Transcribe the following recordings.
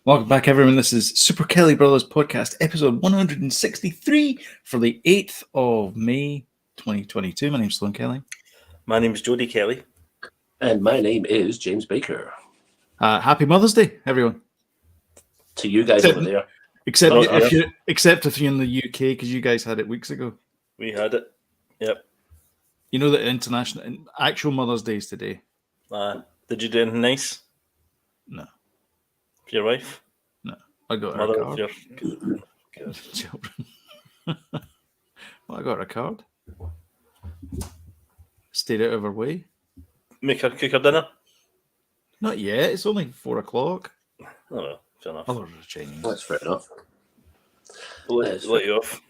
Welcome back, everyone. This is Super Kelly Brothers Podcast, episode 163 for the 8th of May, 2022. My name's Sloan Kelly. My name is Jody Kelly. And my name is James Baker. Happy Mother's Day, everyone. To you guys over there. Except if you're in the UK, because you guys had it weeks ago. We had it. Yep. You know that actual Mother's Day is today. Did you do anything nice? No. For your wife? No. I got Mother her a of card. your Children. Well, I got her a card. Stayed out of her way. Make her cook her dinner? Not yet. It's only 4 o'clock. Oh, well, fair enough. I'll order a Chinese. That's fair enough. Let you off.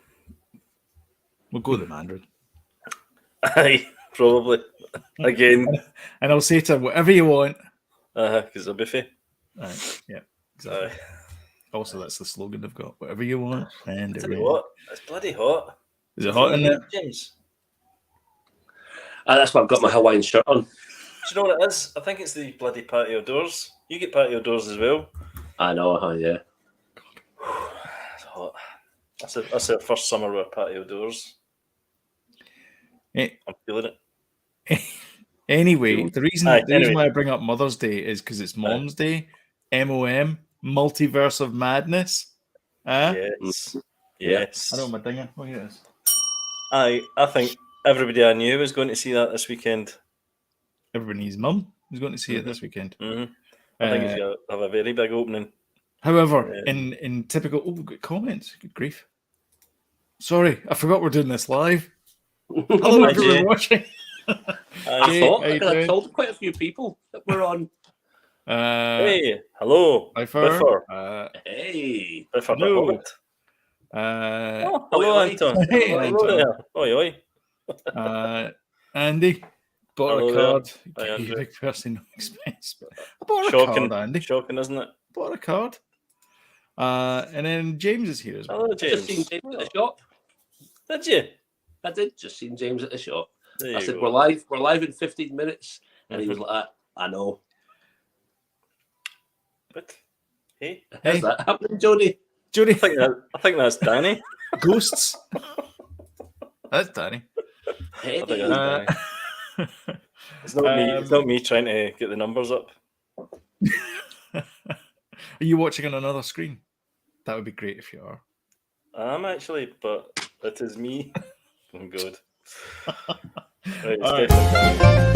We'll go the Mandarin. Aye, probably. Again. And I'll say to her, whatever you want. Because it's a buffet. Right. Yeah. Exactly. Aye. Also, that's the slogan they've got. Whatever you want. And Tell you what, it's bloody hot. Is it hot in there? James? That's why I've got my Hawaiian shirt on. Do you know what it is? I think it's the bloody patio doors. You get patio doors as well. I know, yeah. It's hot. That's our first summer with patio doors. I'm feeling it. Anyway, the reason why I bring up Mother's Day is because it's Mom's Day. MOM, Multiverse of Madness. Yes. Yes. I know my dinger. Oh, here it is. I think everybody I knew was going to see that this weekend. Everybody's mum is going to see it this weekend. Mm-hmm. I think it's going to have a very big opening. However, in typical... Oh, we've got comments. Good grief. Sorry, I forgot we're doing this live. Hello, everyone watching. I told quite a few people that we're on. Hey, hello. Biffer. Hey. Biffer. Hello. Hello, Anton. Hey, hello Anton. there. Oi. Andy. Bought Hello a card. there. Hi, You Andrew. big person, no expense. But I bought a Shocking, card, Andy. Shocking, isn't it? Bought a card. And then James is here as well. Hello, Just seen James. James at the shop. Did you? I did just seen James at the shop. There I you said, go. we're live in 15 minutes. And he was like, I know. But, hey, How's that happening, Jody? Jody. I think that's Danny. Ghosts. That's Danny. Hey, I think that's Danny. It's not me. It's not me trying to get the numbers up. Are you watching on another screen? That would be great if you are. I'm actually, but it is me. I'm good. Right, it's All right. definitely Danny.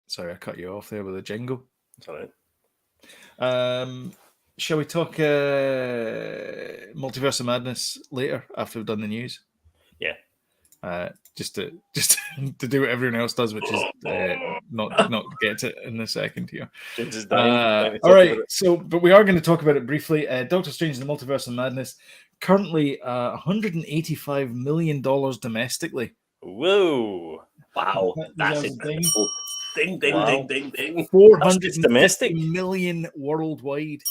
Sorry, I cut you off there with a jingle. It's all right. Shall we talk Multiverse of Madness later after we've done the news? Yeah. Just to do what everyone else does, which is not get to it in a second here. James is dying. All right, but we are going to talk about it briefly. Doctor Strange in the Multiverse of Madness, currently $185 million domestically. Whoa! Wow, that's a thing. incredible. Ding, ding, Wow. ding, ding, ding. 450 domestic. million worldwide.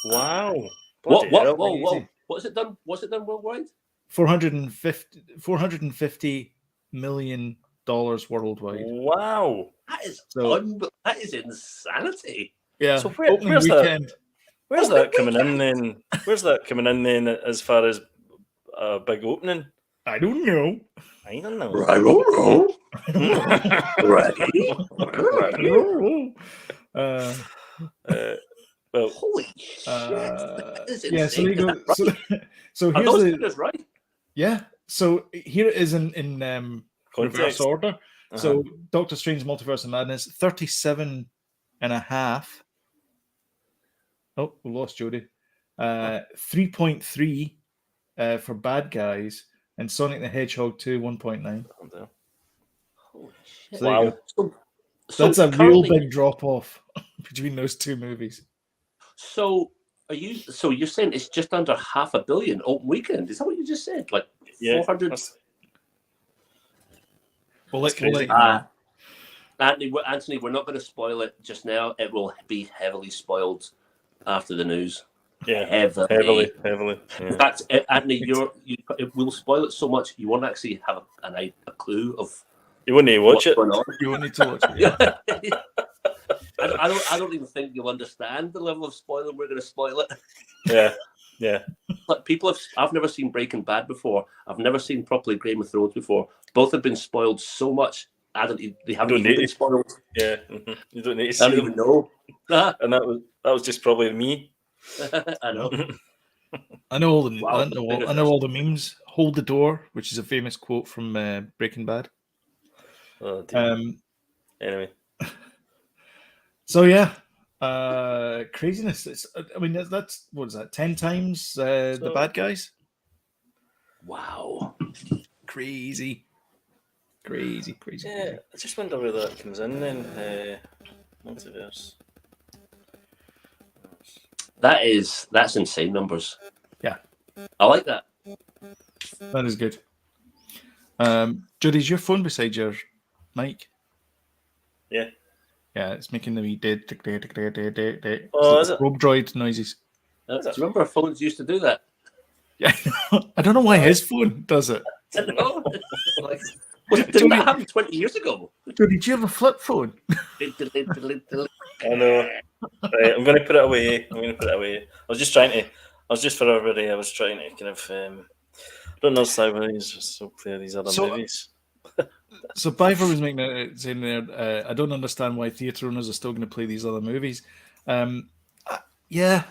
Wow! What? Bloody hell. Whoa. What's it done? What's it done worldwide? $450 million worldwide. Wow! That is So- that is insanity. Yeah. So where's weekend. Where's that coming in then? Where's that coming in then? As far as a big opening? I don't know. I don't know. Right. Well, Holy shit! That is Yeah. So insane. there you go. Is that right? So Are here's those the figures right? yeah. So here it is in reverse context. order. Uh-huh. So Doctor Strange Multiverse of Madness, 37 and a half. Oh, we lost Jody. 3.3 for Bad Guys, and Sonic the Hedgehog 2, 1.9. Holy shit! So there you go. So That's a real currently- big drop off between those two movies. So you're saying it's just under $500 million open weekend? Is that what you just said? Like Yeah, 400? that's- We'll That's let crazy. you know. Anthony, we're not going to spoil it just now. It will be heavily spoiled after the news. Yeah, Heavily. heavily. In Yeah. fact, Anthony, it will spoil it so much you won't actually have a clue of You wouldn't even watch what's it. going on. You won't need to watch it. I don't even think you'll understand the level of spoiler. We're going to spoil it. Yeah. Like I've never seen Breaking Bad before. I've never seen properly Game of Thrones before. Both have been spoiled so much. They haven't even been spoiled. Yeah, you don't need to I see don't even know. And that was just probably me. I know. I know all the Wow, I know all the memes. Hold the door, which is a famous quote from Breaking Bad. Oh, dear. Anyway, so yeah, craziness. I mean, that's what is that? 10 times the bad guys. Wow, crazy. Yeah, I just wonder where that comes in then. Multiverse. That's insane numbers. Yeah, I like that. That is good. Judy, is your phone beside your mic? Yeah. Yeah, it's making the wee dead. Oh, is it? Probe droid noises. Do you remember our phones used to do that? Yeah, I don't know why his phone does it. I know. Didn't that happen 20 years ago? Judy, do you have a flip phone? I know. Right, I'm going to put it away. I was just for everybody, I was trying to kind of, I don't know so clear these other movies. So Biver was making it saying there, I don't understand why theatre owners are still going to play these other movies. Yeah,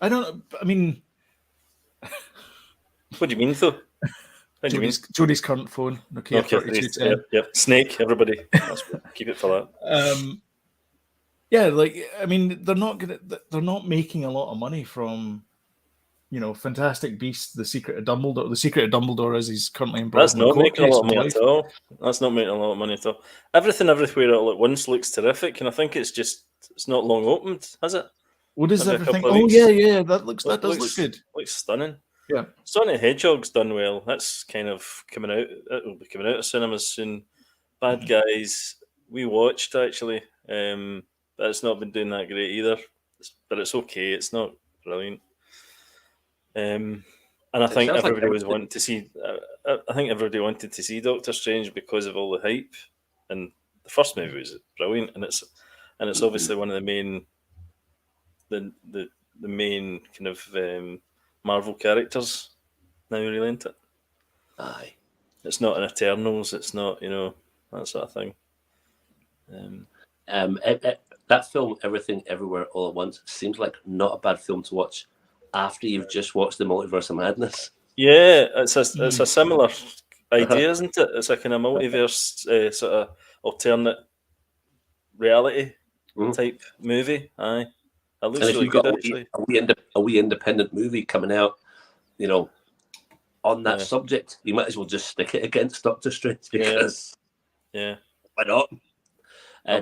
I don't. I mean, what do you mean, though? Jody's current phone, Nokia 3210. Yep. Snake, everybody. Keep it for that. Yeah, like I mean, they're not making a lot of money from, Fantastic Beasts, The Secret of Dumbledore. The Secret of Dumbledore is he's currently involved. That's not making a lot of money at all. That's not making a lot of money at all. Everything Everywhere All at Once looks terrific, and I think it's not long opened, has it? What is everything? Oh yeah, that does look good. Looks stunning. Yeah, Sonic the Hedgehog's done well. That's kind of coming out. It will be coming out of cinemas soon. Bad Guys, we watched actually, but it's not been doing that great either. But it's okay. It's not brilliant. And I think everybody was wanting to see. I think everybody wanted to see Doctor Strange because of all the hype. And the first movie was brilliant, and it's obviously one of the main, the main kind of Marvel characters now, really, isn't it? Aye. It's not an Eternals. It's not, that sort of thing. That film, Everything Everywhere All at Once, seems like not a bad film to watch after you've just watched the Multiverse of Madness. Yeah, it's a similar idea, isn't it? It's a kind of multiverse sort of alternate reality type movie. Aye, it looks really good, actually. A wee independent movie coming out, on that subject, you might as well just stick it against Doctor Strange because why not?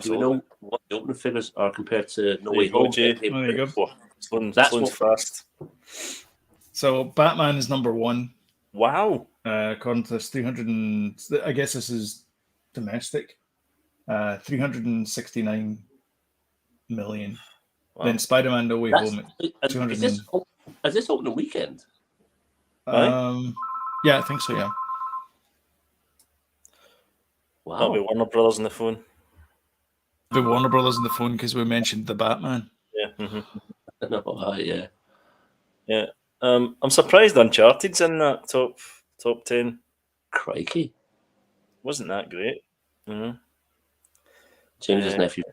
Do we know what the opening figures are compared to No Way Home? There you go. Sloan's fast. So Batman is number one. Wow. According to this, 300 I guess this is domestic. 369 million. Wow. Then Spider-Man No Way Home at 200. Is this opening weekend? Yeah, I think so. Yeah. Wow. That'll be Warner Brothers on the phone. The Warner Brothers on the phone because we mentioned the Batman. Yeah. Yeah. Yeah. I'm surprised Uncharted's in that top 10. Crikey. Wasn't that great? Mm-hmm. James's nephew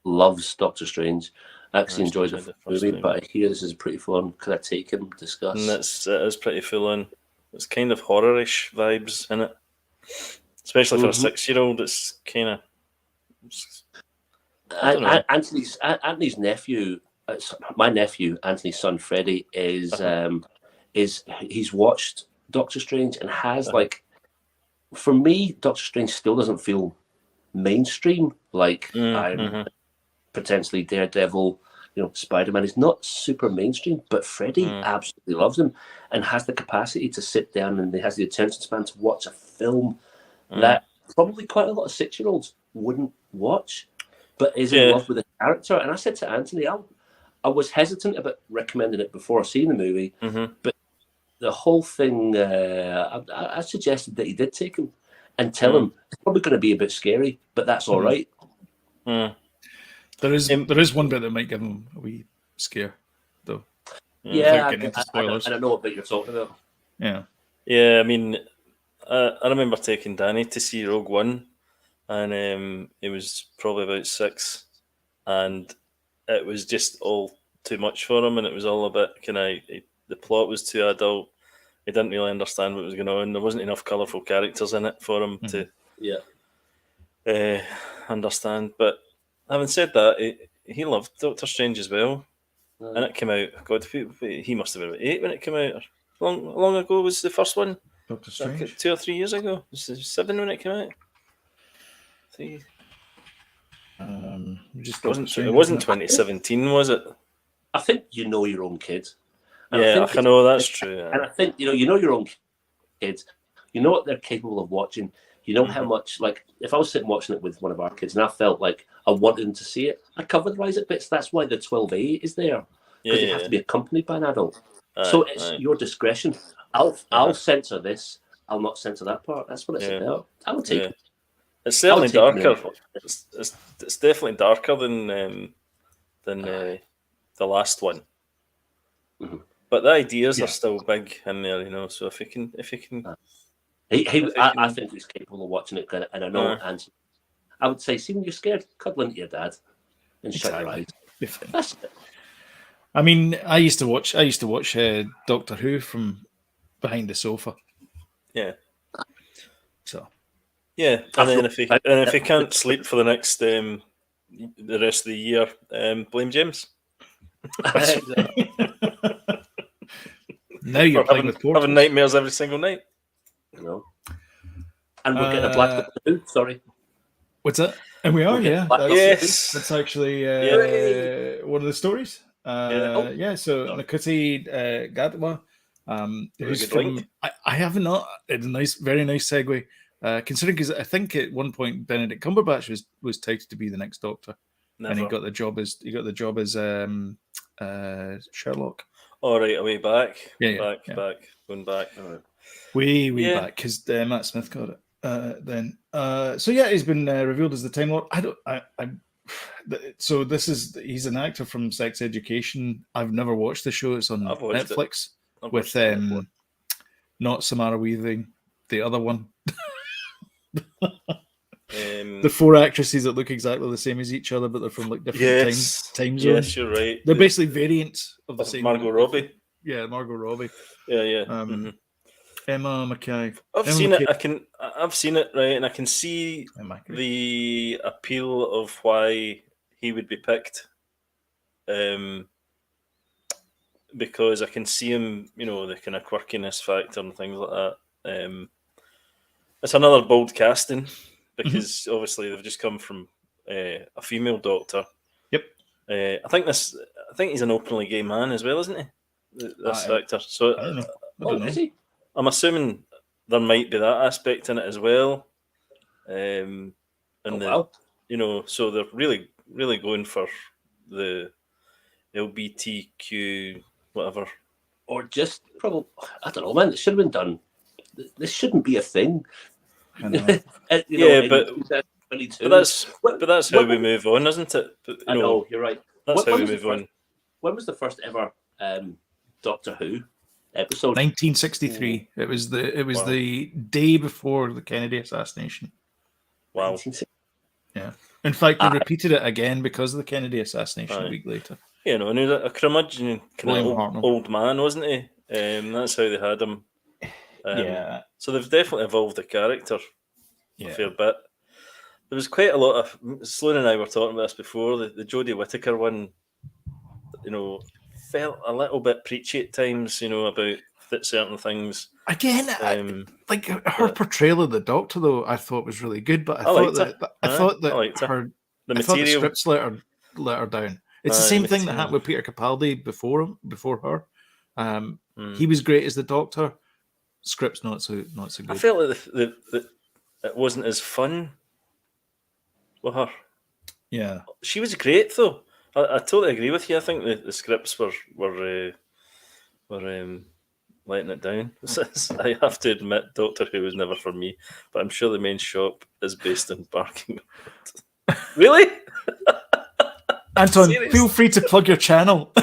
loves Doctor Strange. Actually enjoyed the movie, but I hear this is pretty fun. Could I take him, discuss? And it is pretty full on. It's kind of horror-ish vibes in it. Especially for a 6-year-old, it's kind of... Anthony's nephew, my nephew, Anthony's son Freddie, is he's watched Doctor Strange and has for me, Doctor Strange still doesn't feel mainstream like potentially Daredevil, Spider-Man is not super mainstream, but Freddie absolutely loves him and has the capacity to sit down and he has the attention span to watch a film that probably quite a lot of 6-year-olds wouldn't watch, but is in love with the character. And I said to Anthony, I was hesitant about recommending it before seeing the movie, but the whole thing, I suggested that he did take him and tell him it's probably going to be a bit scary, but that's all right. There is one bit that might give him a wee scare, though. Yeah, Without getting into spoilers. and I know what bit you're talking about. Yeah. Yeah, I mean, I remember taking Danny to see Rogue One, and it was probably about 6, and it was just all too much for him, and it was all a bit the plot was too adult. He didn't really understand what was going on. There wasn't enough colourful characters in it for him to understand. But having said that, he loved Doctor Strange as well, and it came out. God, he must have been about 8 when it came out. How long ago was the first one? Doctor Strange. Like 2 or 3 years ago. Was it 7 when it came out? 3. Just It wasn't 2017, was it? I think you know your own kids. And I know that's true. And I think you know your own kids. You know what they're capable of watching. You know how much, like, if I was sitting watching it with one of our kids and I felt like I wanted them to see it, I covered rise it bits. That's why the 12A is there, because you have to be accompanied by an adult. So it's your discretion. I'll censor this. I'll not censor that part. That's what it's about. I would take. It's certainly darker. It's definitely darker than the last one. Mm-hmm. But the ideas are still big in there, you know. So if he can, I think he's capable of watching it, and I know. And I would say, see, when you're scared, cuddle into your dad and shut your eyes. That's it. I mean, I used to watch Doctor Who from behind the sofa. Yeah. So. Yeah, and then if he can't sleep for the next the rest of the year, blame James. Now you're playing with portals. Having nightmares every single night. No. And we're getting a Black Widow. Sorry. What's that? And we are, That's actually one of the stories. So Nakuti Gatwa, who's from... I have not... It's a nice, very nice segue. Considering, because I think at one point Benedict Cumberbatch was touted to be the next Doctor. Never. And he got the job as Sherlock. All right, away back. Back. Going back. Right. Way back, because Matt Smith got it then. So he's been revealed as the Time Lord. He's an actor from Sex Education. I've never watched the show. It's on Netflix with not Samara Weaving, the other one. The 4 actresses that look exactly the same as each other, but they're from like different time zones. Yes, you're right. They're basically variants of the same. Margot Robbie. Yeah, Margot Robbie. Yeah. Emma Mackay. I've seen it, right, and I can see the appeal of why he would be picked. Because I can see him, you know, the kind of quirkiness factor and things like that. It's another bold casting because obviously they've just come from a female Doctor. Yep. I think he's an openly gay man as well, isn't he? This actor. So I don't know. Is he? I'm assuming there might be that aspect in it as well. You know, so they're really, really going for the LGBTQ whatever. Or just probably, I don't know, man. It should have been done. This shouldn't be a thing. I know. But that's how we move on, isn't it? But, I know, you're right. That's how we move on. When was the first ever Doctor Who episode? 1963. It was the day before the Kennedy assassination. Wow. Yeah. In fact, they repeated it again because of the Kennedy assassination a week later. You know, and he was a curmudgeon kind of old man, wasn't he? That's how they had him. So they've definitely evolved the character a fair bit. There was quite a lot of... Sloan and I were talking about this before. The Jodie Whittaker one, you know, felt a little bit preachy at times, you know, about certain things. Again, like her portrayal of the Doctor, though, I thought was really good. But I thought the scripts let her down. It's the same thing that happened with Peter Capaldi before her. He was great as the Doctor. Script's not so good. I felt like it wasn't as fun with her. Yeah, she was great though. I totally agree with you. I think the scripts were letting it down. I have to admit, Doctor Who was never for me, but I'm sure the main shop is based in Barking. Really? Anton, feel free to plug your channel.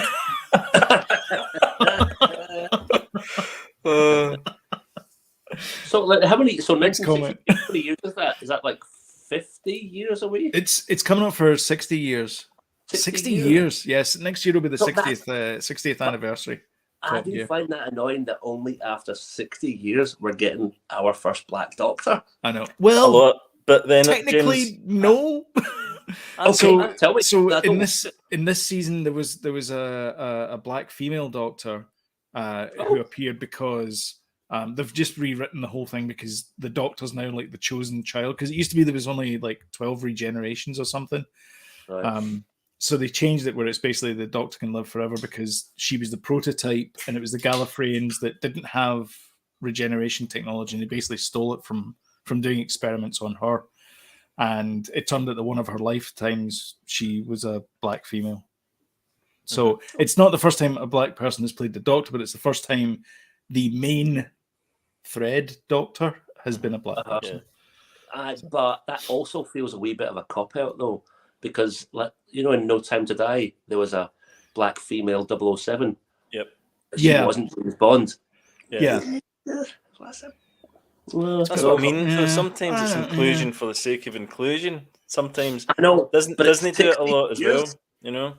So, like, how many? So, Next 1960, comment. how many years is that? Is that like 50 years away? It's coming up for 60 years. 60 years. Yes, next year will be the 60th anniversary. I do find that annoying that only after 60 years we're getting our first Black Doctor. I know. Well, but then technically, James, no. Okay, tell me. So in this season, there was a black female Doctor who appeared because they've just rewritten the whole thing because the Doctor's now like the chosen child, because it used to be there was only like 12 regenerations or something. Right. So they changed it where it's basically the Doctor can live forever because she was the prototype, and it was the Gallifreyans that didn't have regeneration technology, and they basically stole it from doing experiments on her. And it turned out that one of her lifetimes she was a black female. So it's not the first time a black person has played the Doctor, but it's the first time the main thread Doctor has been a black person. But that also feels a wee bit of a cop-out, though, because, like, you know, in No Time to Die, there was a black female 007. Yep. She wasn't James Bond. Yeah. Well, that's what I mean. So sometimes it's inclusion for the sake of inclusion. Sometimes I know, doesn't do it a lot as well. You know,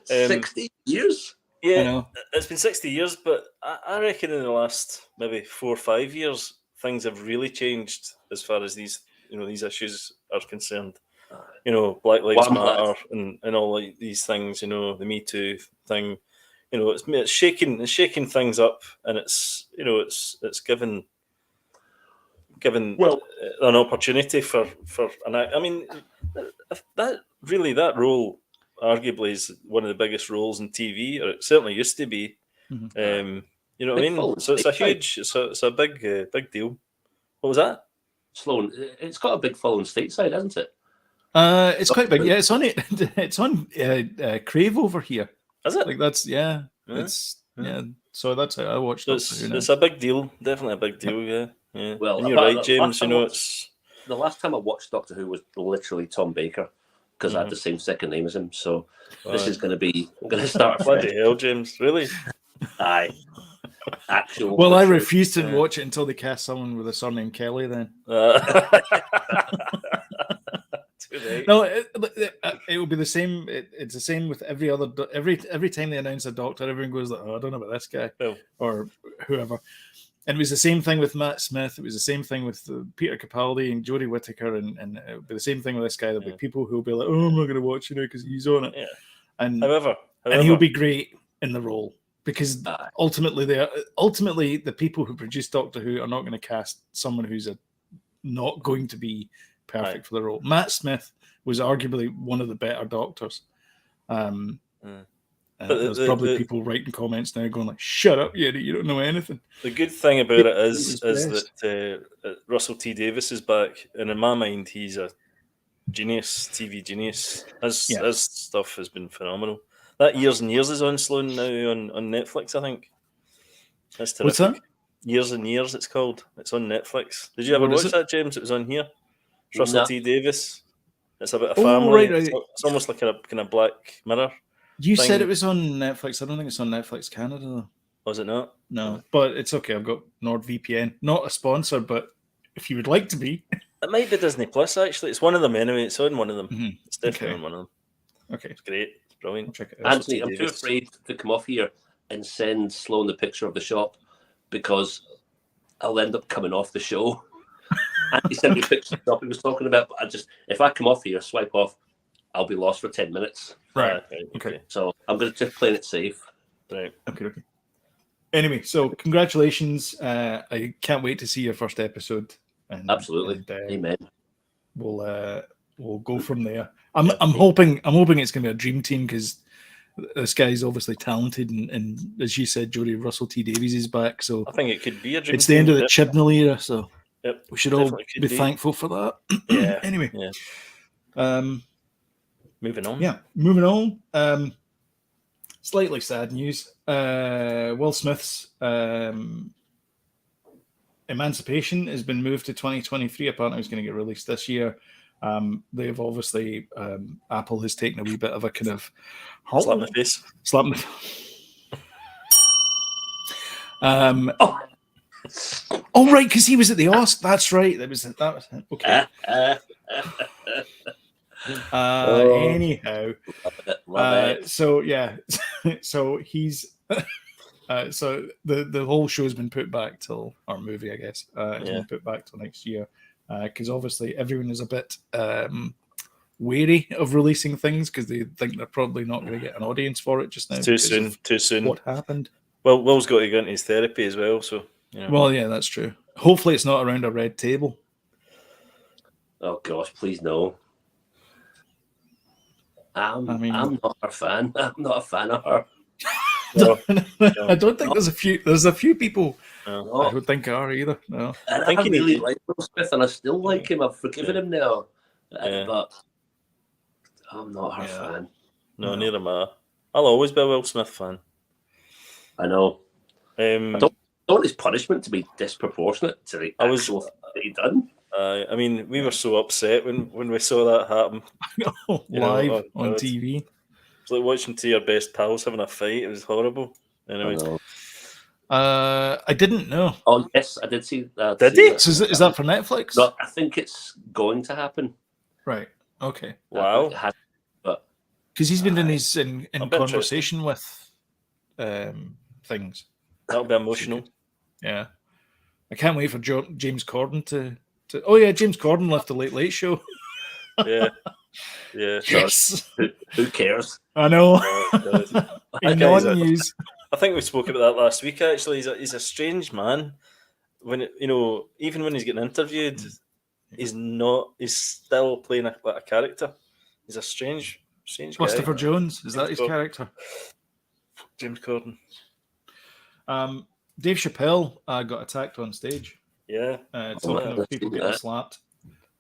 60 years. Yeah, it's been 60 years, but I reckon in the last maybe 4 or 5 years, things have really changed as far as these issues are concerned. You know, Black Lives Matter and all like these things. You know, the Me Too thing. You know, it's shaking things up, and it's given an opportunity for I mean that role arguably is one of the biggest roles in TV, or it certainly used to be. You know what I mean? So it's a huge, it's a big deal. What was that? Sloan, it's got a big following stateside, hasn't it? It's quite big. Yeah, it's on it. It's on Crave over here. Is it? Like that's So that's how I watched it. It's a big deal. Definitely a big deal. Yeah. Yeah. Well, and you're right, James. You know, it's the last time I watched Doctor Who was literally Tom Baker, because I had the same second name as him. So this is going to be. I'm going to start. Bloody hell, James! Really? Aye. Actual. Well, I refused to watch it until they cast someone with a surname Kelly. Then. No, it will be the same. It's the same with every other. Every time they announce a Doctor, everyone goes like, "Oh, I don't know about this guy," or whoever. And it was the same thing with Matt Smith. It was the same thing with Peter Capaldi and Jodie Whittaker, and it would be the same thing with this guy. There'll be people who will be like, "Oh, I'm not going to watch because he's on it." Yeah. And however, and he'll be great in the role because ultimately the people who produce Doctor Who are not going to cast someone who's not going to be perfect for the role. Matt Smith was arguably one of the better Doctors. There's probably people writing comments now going like, "Shut up, you don't know anything." The good thing about it is that Russell T Davies is back, and in my mind, he's a genius, TV genius. His stuff has been phenomenal. That Years and Years is on Sloan now on Netflix, I think. That's terrific. What's that? Years and Years, it's called. It's on Netflix. Did you ever watch that, James? It was on here. It's Russell T Davies. It's about a family. Right. It's almost like a kind of Black Mirror. You said it was on Netflix. I don't think it's on Netflix Canada, though. Was it not? No, but it's okay. I've got NordVPN. Not a sponsor, but if you would like to be. It might be Disney Plus, actually. It's one of them anyway. It's on one of them. Mm-hmm. It's definitely on one of them. Okay. It's great. It's brilliant. I'll check it out. Anthony, I'm too afraid to come off here and send Sloan the picture of the shop because I'll end up coming off the show. And he sent me a picture of the shop he was talking about, but if I come off here, swipe off, I'll be lost for 10 minutes. Right. Okay. So I'm going to just play it safe. Right. Okay. Anyway, so congratulations. I can't wait to see your first episode. Absolutely. Amen. We'll go from there. I'm hoping it's going to be a dream team because this guy's obviously talented, and as you said, Jodie Russell T Davies is back. So I think it could be a dream. It's the end of the Chibnall era, so we should all be thankful for that. Yeah. Anyway. Yeah. Moving on. Yeah, moving on. Slightly sad news. Will Smith's emancipation has been moved to 2023. Apparently, it's going to get released this year. They've obviously Apple has taken a wee bit of a kind of slap in the face. Slap in the Oh right, because he was at the Oscar. That's right. That was okay. Anyhow, love it. So yeah, so he's so the whole show's been put back till our movie, I guess, has been put back till next year because obviously everyone is a bit wary of releasing things because they think they're probably not going to get an audience for it just now. Too soon. What happened? Well, Will's got to go into his therapy as well, so. Well, yeah, that's true. Hopefully, it's not around a red table. Oh gosh, please no. I'm not a fan. I'm not a fan of her. No. I don't think there's a few people I don't think are either. No. I think he really like Will Smith, and I still like him. I've forgiven him now, but I'm not her fan. No, neither am I. I'll always be a Will Smith fan. I know. I don't want his punishment to be disproportionate to the actual thing that he done. I mean, we were so upset when we saw that happen. Live on TV. It's like watching two of your best pals having a fight. It was horrible. Anyway. I didn't know. Oh, yes, I did see that. Did he? So is that for Netflix? No, I think it's going to happen. Right. Okay. Wow. Because he's been in conversation with things. That'll be emotional. Yeah. I can't wait for James Corden to. Oh yeah, James Corden left the Late Late Show. Yeah. Yes. Who cares? I know. In non-news. I think we spoke about that last week. Actually, he's a strange man. When even when he's getting interviewed, he's still playing a character. He's a strange Christopher guy. Jones, is that his character? James Corden. Dave Chappelle got attacked on stage. Yeah. Talking of people getting slapped.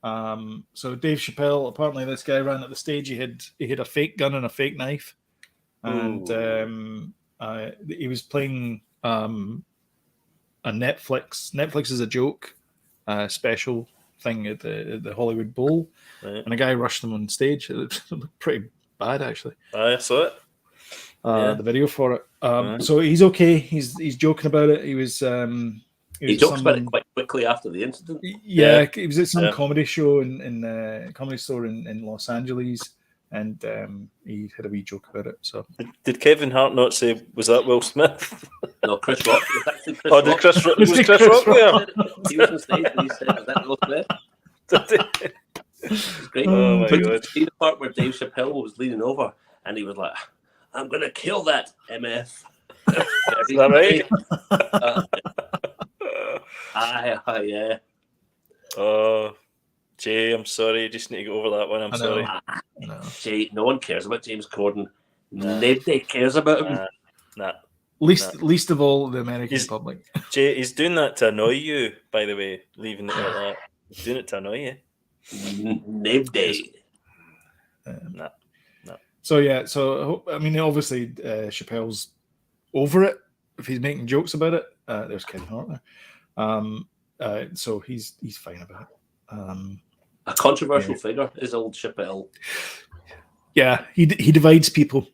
So Dave Chappelle, apparently this guy ran at the stage. He had a fake gun and a fake knife, and he was playing a Netflix is a joke special thing at the Hollywood Bowl, right. And a guy rushed him on stage. It looked pretty bad actually. I saw it. The video for it. So he's okay. He's joking about it. He jokes about it quite quickly after the incident. Yeah, he was at some comedy show in a comedy store in Los Angeles, and he had a wee joke about it. So did Kevin Hart not say, was that Will Smith? No, Chris Rock. Did Chris Rock? Was Chris Rock there? He was on stage and he said, "Was that Will Smith?" It's great. Oh my god! See the part where Dave Chappelle was leaning over and he was like, "I'm gonna kill that MF." Is that right? Yeah. Oh, Jay, I'm sorry. You just need to get over that one. I'm sorry. No. Jay, no one cares about James Corden. Nobody cares about him. Nah. Least of all the American public. Jay, he's doing that to annoy you, by the way, leaving it like that. He's doing it to annoy you. Nobody. No. So yeah, I mean, obviously Chappelle's over it if he's making jokes about it. There's Kevin Hart there. So he's fine about it. A controversial figure is old Chappelle. Yeah, he divides people,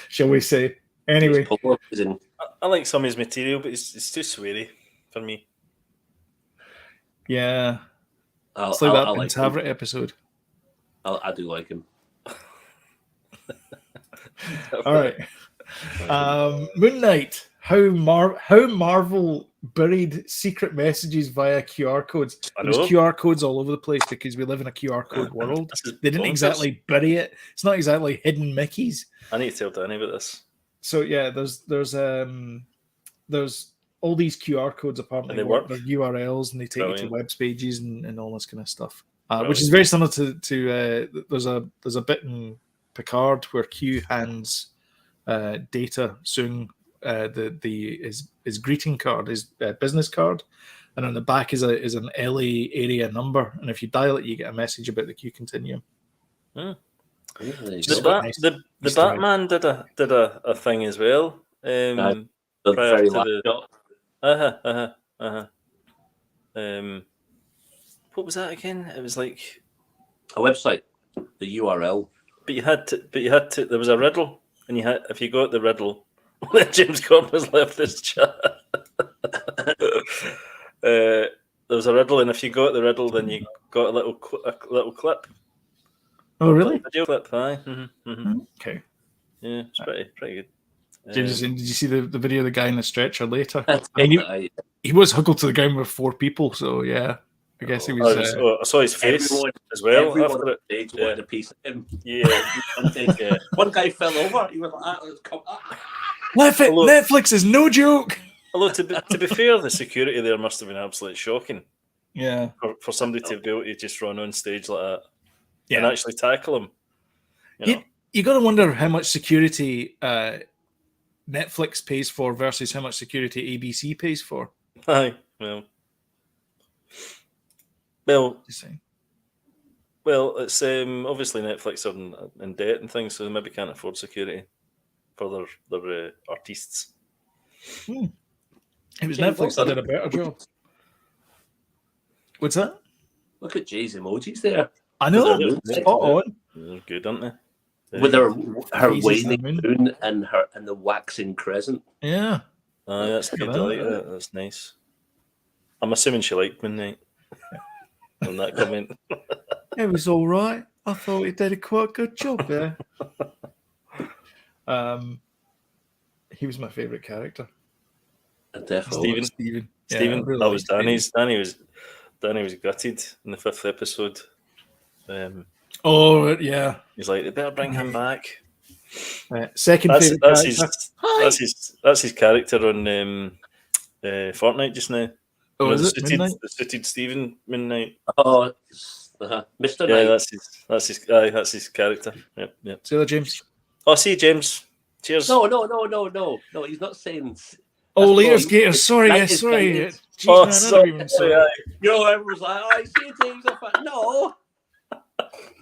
shall we say. Anyway. I like some of his material, but it's too sweary for me. Yeah. It's like that Prince Havrit episode. I do like him. All right. Moon Knight. How Marvel buried secret messages via QR codes. There's QR codes all over the place because we live in a QR code world. They didn't exactly bury it. It's not exactly hidden Mickeys. I need to tell Danny about this. So yeah, there's all these QR codes apparently. They're URLs and they take you to web pages and all this kind of stuff. Which is very similar to there's a bit in Picard where Q hands Data Soong his greeting card, his business card, and on the back is an LA area number, and if you dial it, you get a message about the Q Continuum. The Batman did a thing as well. The very last shot. What was that again? It was like a website, the URL. But you had to. There was a riddle, and if you got the riddle, James Corman's left this chat. There was a riddle, and if you got the riddle, then you got a little clip. Oh, really? A video clip, aye. Okay. Yeah, it's pretty good. James, did you see the video of the guy in the stretcher later? He was huddled to the ground with 4 people, so yeah. I guess he was. I saw his face as well. Everyone on stage wanted a piece of him. Yeah. One guy fell over. He was like, Netflix is no joke. Although, to be fair, the security there must have been absolutely shocking. Yeah. For somebody to be able to just run on stage like that and actually tackle him. You got to wonder how much security Netflix pays for versus how much security ABC pays for. Aye, Well, it's obviously Netflix are in debt and things, so they maybe can't afford security for their artists. It was Netflix that did a better job. What's that? Look at Jay's emojis there. I know. Spot on. They're good, aren't they? With her waning moon and the waxing crescent. Yeah. That's good. I like that. That's nice. I'm assuming she liked Midnight on that comment. It was all right. I thought he did a quite good job there. He was my favourite character. Definitely. Stephen. Really that was Danny's. Danny was gutted in the 5th episode. Yeah. He's like, they better bring him back. Second favourite character. That's his character on Fortnite just now. Oh, is it the suited Stephen Midnight? Oh, Mr. Yeah, Knight. that's his character. Yep. See you, James. Oh, see you, James. Cheers. No. He's not saying. Oh, Leaders Gators. Sorry. Sorry. Everyone's like, I see James. No.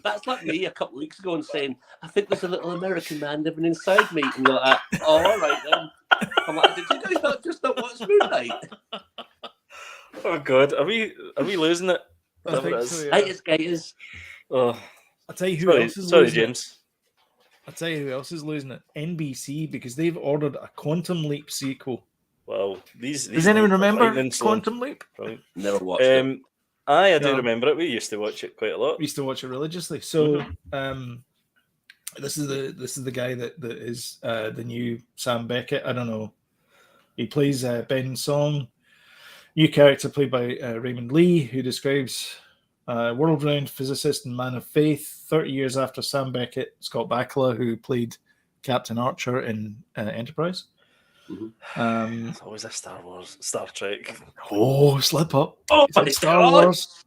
That's like me a couple of weeks ago and saying, I think there's a little American man living inside me. And you're like, oh, all right then. I'm like, did you guys not watch Moonlight? Oh God, are we losing it? I think so, yeah. Gators. Oh, I'll tell you who else is sorry, losing James. I'll tell you who else is losing it. NBC, because they've ordered a Quantum Leap sequel. Wow, these does anyone remember Quantum Leap? Right. Never watched it. I do remember it. We used to watch it quite a lot. We used to watch it religiously. So, this is the guy that is the new Sam Beckett. I don't know. He plays Ben Song. New character played by Raymond Lee, who describes world-renowned physicist and man of faith. 30 years after Sam Beckett, Scott Bakula, who played Captain Archer in Enterprise. It's always a Star Trek. Oh, slip up! Oh, it's Star Wars.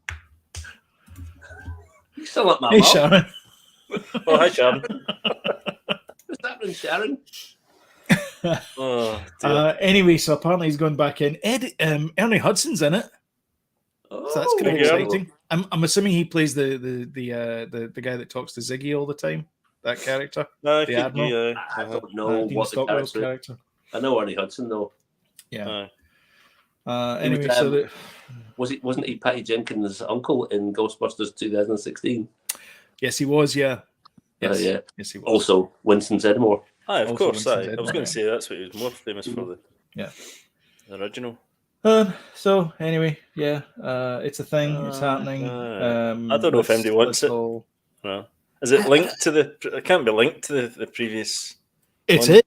You sound like my Hey, mom. Sharon. Oh, hi, Sharon. What's happening, Sharon? Oh, anyway, so apparently he's gone back in. Ernie Hudson's in it. So that's kind of exciting. I'm assuming he plays the guy that talks to Ziggy all the time. That character, the Admiral. I don't know Dean what Stockwell's the character. I know Ernie Hudson though. Yeah. Anyway, wasn't he Patty Jenkins' uncle in Ghostbusters 2016? Yes, he was. Yeah. Yes, yes he was. Also, Winston Zeddemore. Aye, of course. I was going to say that's what he was more famous for. The original. So anyway, it's a thing. It's happening. I don't know if anybody wants it. No. Is it linked to the? It can't be linked to the previous. It is.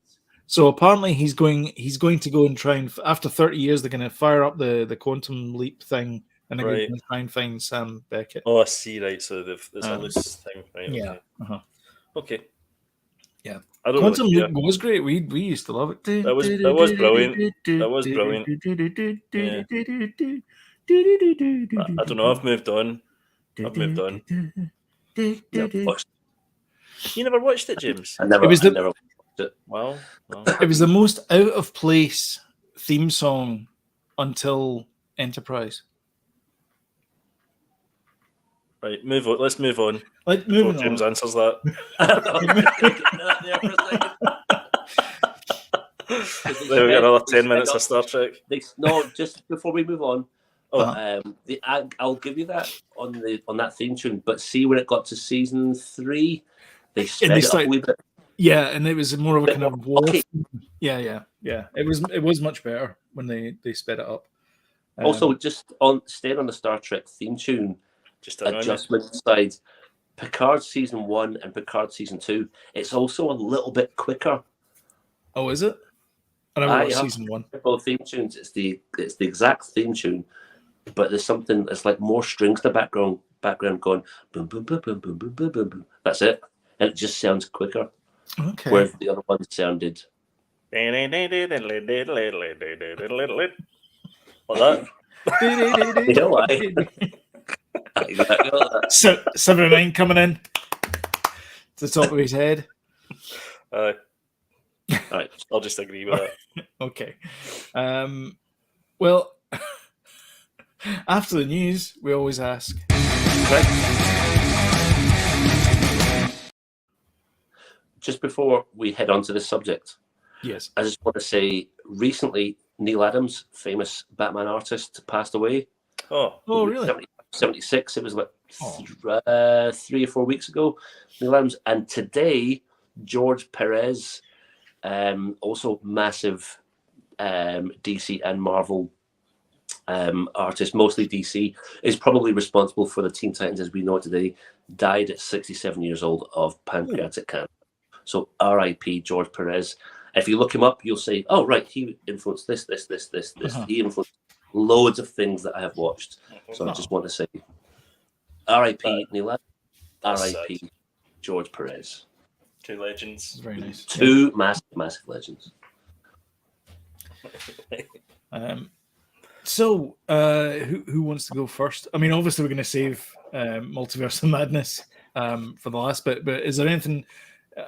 So apparently he's going to go and try and after 30 years they're going to fire up the Quantum Leap thing and they're going to try and find Sam Beckett. Oh, I see. Right. So there's a loose thing. Right. Yeah. Okay. Yeah. Quantum Leap was great. We used to love it. That was brilliant. That was brilliant. I don't know. I've moved on. You never watched it, James? I never watched it. Well, it was the most out of place theme song until Enterprise. Right, move on. Let's move on. Before James answers that. There we got another 10 minutes of Star Trek. No, just before we move on, I'll give you that on that theme tune. But see, when it got to season 3, they sped it up a wee bit. Yeah, and it was more of a kind of war. Yeah. It was much better when they sped it up. Also, just staying on the Star Trek theme tune, just adjustment side, Picard season 1 and Picard season 2, it's also a little bit quicker. Oh, is it? I never watched season 1. Both theme tunes, it's the exact theme tune, but there's something that's like more strings in the background going boom boom boom boom boom boom boom boom boom. That's it, and it just sounds quicker. Okay. Where the other one sounded. What that? So 79 coming in to the top of his head. All right, I'll just agree with that. Okay. Well, after the news, we always ask. Just before we head on to this subject, yes, I just want to say, recently Neil Adams, famous Batman artist, passed away. Oh, really? 76. It was like 3 or 4 weeks ago. Neil Adams, and today George Perez, also massive DC and Marvel artist, mostly DC, is probably responsible for the Teen Titans as we know it today. Died at 67 years old of pancreatic cancer. So R.I.P. George Perez. If you look him up, you'll say, "Oh, right, he influenced this." He influenced loads of things that I have watched. So I just want to say, R.I.P. Neil Adams, R.I.P. George Perez. Two legends. Very nice. Two massive legends. So, who wants to go first? I mean, obviously, we're going to save Multiverse of Madness for the last bit, but is there anything?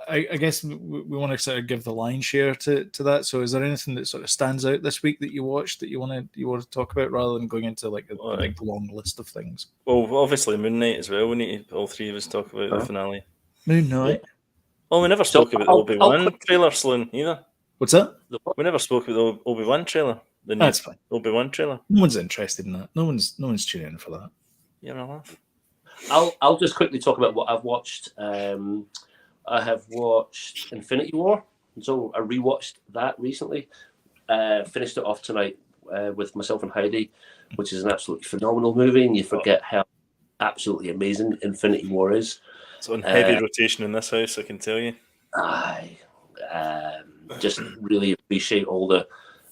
I guess we want to sort of give the line share to that. So, is there anything that sort of stands out this week that you watched that you want to talk about, rather than going into like a big long list of things? Well, obviously Moon Knight as well. We need to, all three of us talk about the finale. Moon Knight. Yeah. Well, we never spoke about the Obi-Wan trailer, Sloan, either. What's that? We never spoke about the Obi-Wan trailer. That's fine. Obi-Wan trailer. No one's interested in that. No one's tuning in for that. You're a laugh. I'll just quickly talk about what I've watched. I have watched Infinity War, so I rewatched that recently. Finished it off tonight with myself and Heidi, which is an absolutely phenomenal movie, and you forget how absolutely amazing Infinity War is. It's on heavy rotation in this house, I can tell you. Just really appreciate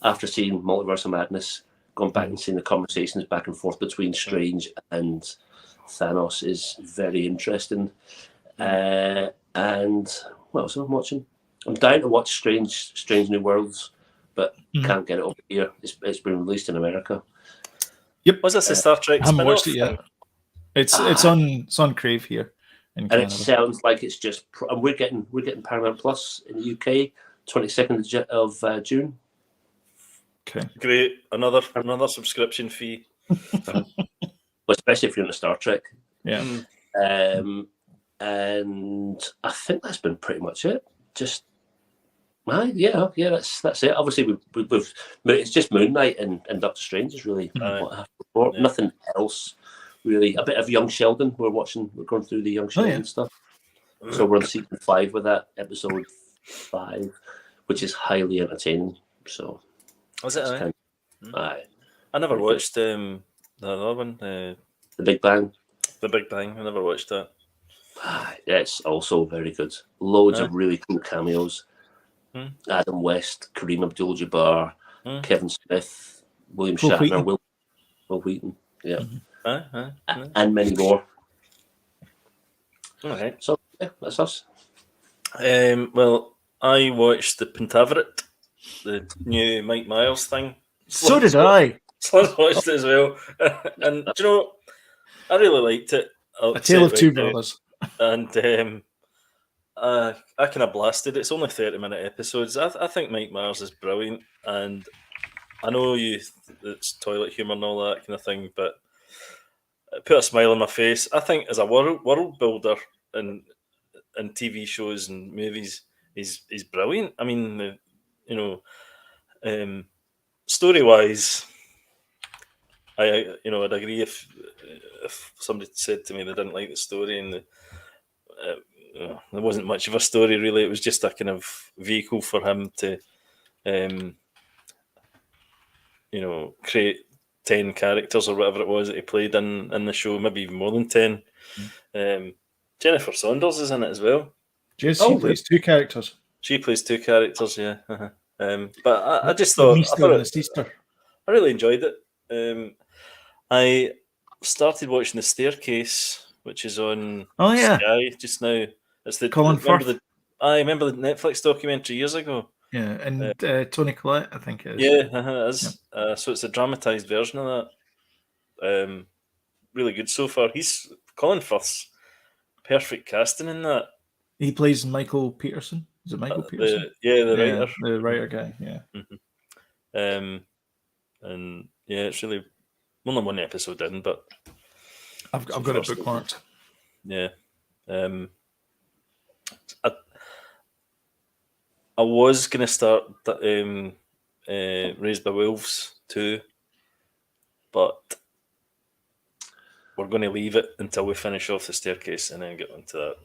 after seeing Multiverse of Madness, going back and seeing the conversations back and forth between Strange and Thanos is very interesting. And what else am I watching? I'm dying to watch Strange New Worlds, but can't get it over here. It's been released in America. Yep. Was this a Star Trek? I haven't watched it yet. It's on Crave here in Canada. And it sounds like it's just. And we're getting Paramount Plus in the UK, 22nd of June. Okay. Great. Another subscription fee. Well, especially if you're into Star Trek. Yeah. And I think that's been pretty much it. Just, yeah, that's it. Obviously, we've it's just Moon Knight and Doctor Strange is really what I have to report. Yeah. Nothing else really. A bit of Young Sheldon. We're going through the Young Sheldon stuff. So we're on season 5 with that, episode 5, which is highly entertaining. So, was it? I never watched the other one, The Big Bang. The Big Bang. I never watched that. It's also very good. Loads of really cool cameos. Adam West, Kareem Abdul-Jabbar, Kevin Smith, William Shatner, Will Wheaton, and many more. All right. So that's us. Well, I watched the Pentaveret, the new Mike Myers thing. So did I. Sloan watched it as well, and do you know, I really liked it. A Tale of Two Brothers. And I kind of blasted. It's only 30-minute episodes. I think Mike Myers is brilliant, and I know it's toilet humour and all that kind of thing, but it put a smile on my face. I think as a world builder in TV shows and movies, he's brilliant. I mean, story wise, I'd agree if somebody said to me they didn't like the story and there wasn't much of a story really. It was just a kind of vehicle for him to, create 10 characters or whatever it was that he played in the show, maybe even more than 10. Jennifer Saunders is in it as well. She plays 2 characters. She plays 2 characters, yeah. But I just thought I really enjoyed it. I started watching The Staircase, which is on Sky just now. It's the Colin Firth. I remember the Netflix documentary years ago. Yeah, and Toni Collette, I think it is. Yeah, it is. Yep. So it's a dramatised version of that. Really good so far. Colin Firth's perfect casting in that. He plays Michael Peterson. Is it Michael Peterson? The writer. The writer guy, yeah. And yeah, it's really only one episode in, but I've got it bookmarked. Yeah. I was going to start Raised by Wolves too, but we're going to leave it until we finish off The Staircase and then get onto that.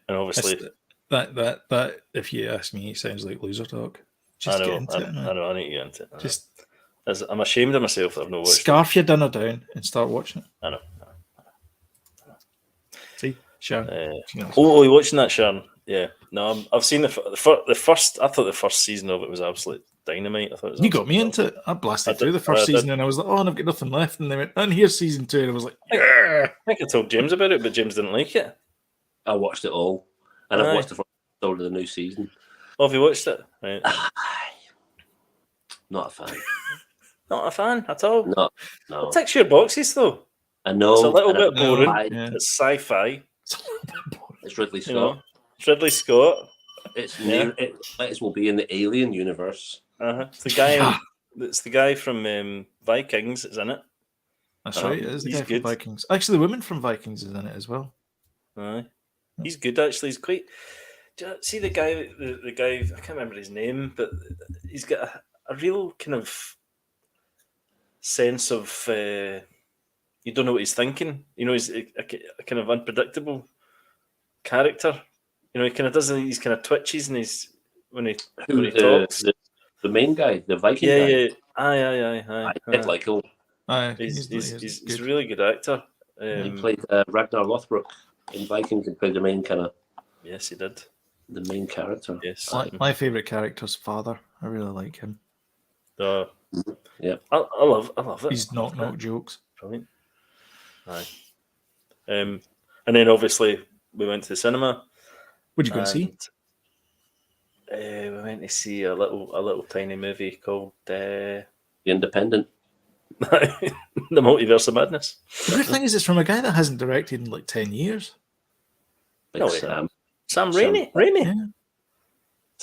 And obviously, that if you ask me, it sounds like loser talk. Just get into it. I know. I need to get into it. I'm ashamed of myself that I've not watched. Scarf your dinner down and start watching it. I know. See, Sharon. You're watching that, Sharon? Yeah. No, I've seen the first. I thought the first season of it was absolute dynamite. I thought it was. You got me into it. I blasted through the first season, and I was like, "Oh, and I've got nothing left." And they went, "And here's season 2," and I was like, "Yeah." I think I told James about it, but James didn't like it. I watched it all, and I've watched the first episode of the new season. Oh, have you watched it? Right. Not a fan. Not a fan at all. No. It ticks your boxes though. I know. It's a little bit boring. Yeah. It's sci-fi. It's Ridley Scott. It's Ridley Scott. It's near. It might as well be in the Alien universe. It's the guy. It's the guy from Vikings. Is in it. That's right. It is the guy from Vikings. Actually, the woman from Vikings is in it as well. He's good. Actually, he's quite. Do you see the guy? The guy. I can't remember his name, but he's got a real kind of sense of you don't know what he's thinking. He's a kind of unpredictable character. He kind of does these kind of twitches and when he talks. The main guy, the Viking guy. Yeah. Aye. I did like him. He's a really good actor. He played Ragnar Lothbrok in Vikings and played the main kind of. Yes, he did. The main character. Yes. My favourite character's father. I really like him. Yeah. I love it. He's knock jokes. Brilliant. Aye. And then obviously we went to the cinema. What'd you go and see? We went to see a little tiny movie called The Independent. The Multiverse of Madness. The weird thing is, it's from a guy that hasn't directed in like 10 years. Sam Raimi. Yeah.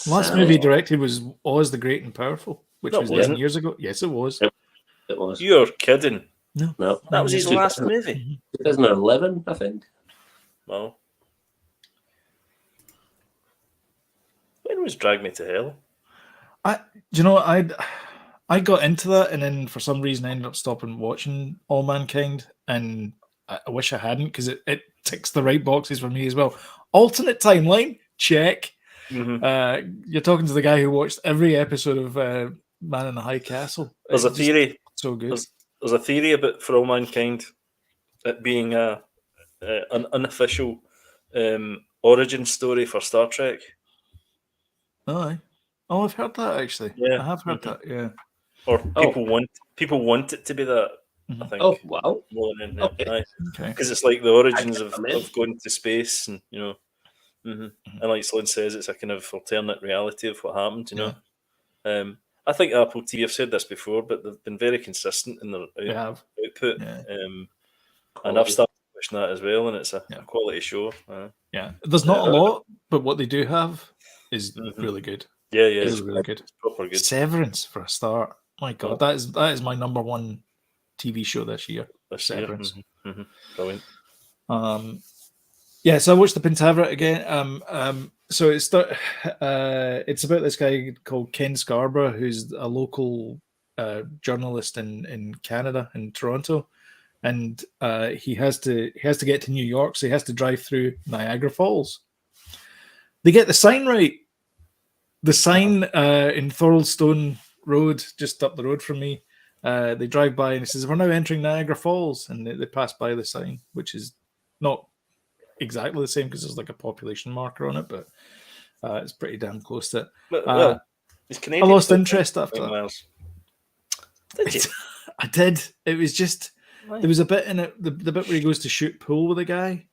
Last movie he directed was Oz the Great and Powerful, which was 10 years ago. Yes, it was. It was. You're kidding. No. That was his last movie. 2011, I think. Well, when was Drag Me to Hell? I got into that, and then for some reason I ended up stopping watching All Mankind, and I wish I hadn't, because it ticks the right boxes for me as well. Alternate timeline, check. Mm-hmm. You're talking to the guy who watched every episode of Man in the High Castle. There's a theory. So good. There's a theory about For All Mankind it being an unofficial origin story for Star Trek. Oh, I've heard that actually. Yeah, I have heard that. Yeah. Or people want it to be that. I think. Oh wow! Okay. Because it's like the origins of going to space, and and like Sloan says, it's a kind of alternate reality of what happened. I think Apple TV have said this before, but they've been very consistent in their output. Yeah. And I've started watching that as well, and it's a quality show. There's not a lot, but what they do have is really good. Yeah, it's really good. It's proper good. Severance for a start. My God, that is my number one TV show this year. Severance. Brilliant. So I watched the Pentaveret again. So it's about this guy called Ken Scarborough, who's a local journalist in Canada, in Toronto, and he has to get to New York, so he has to drive through Niagara Falls. They get the sign right. The sign in Thorlestone Road, just up the road from me. They drive by and it says, "We're now entering Niagara Falls," and they pass by the sign, which is not exactly the same because there's like a population marker on it, but it's pretty damn close to it. Well, I lost interest after that. Miles. Did you? I did. It was just there was a bit in it, the bit where he goes to shoot pool with a guy.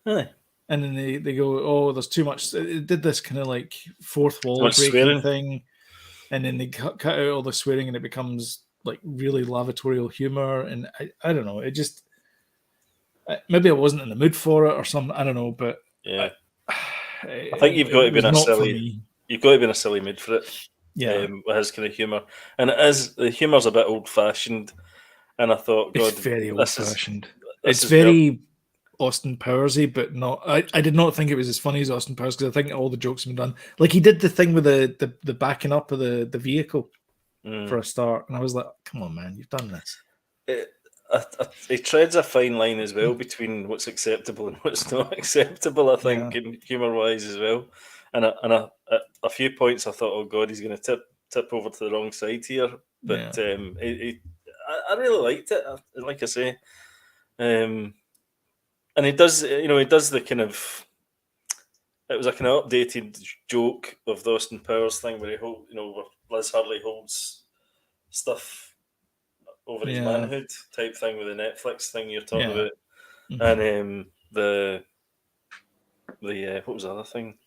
Really? And then they go, "Oh, there's too much." It did this kind of like fourth wall breaking thing, and then they cut out all the swearing, and it becomes like really lavatorial humor. And I don't know. It just maybe I wasn't in the mood for it or something. I don't know, but yeah, I think you've got to be in a silly. You've got to be in a silly mood for it. Yeah, with his kind of humor, and the humor's a bit old fashioned. And I thought, God, it's very old fashioned. It's very Austin Powersy, but not. I did not think it was as funny as Austin Powers because I think all the jokes have been done. Like he did the thing with the backing up of the vehicle for a start, and I was like, "Come on, man, you've done this." He treads a fine line as well between what's acceptable and what's not acceptable. I think, humor wise as well. And a few points, I thought, "Oh God, he's going to tip over to the wrong side here." But I really liked it. Like I say. And he does the kind of. It was a kind of updated joke of the Austin Powers thing where where Liz Hurley holds stuff over his manhood type thing with the Netflix thing you're talking about, and the what was the other thing?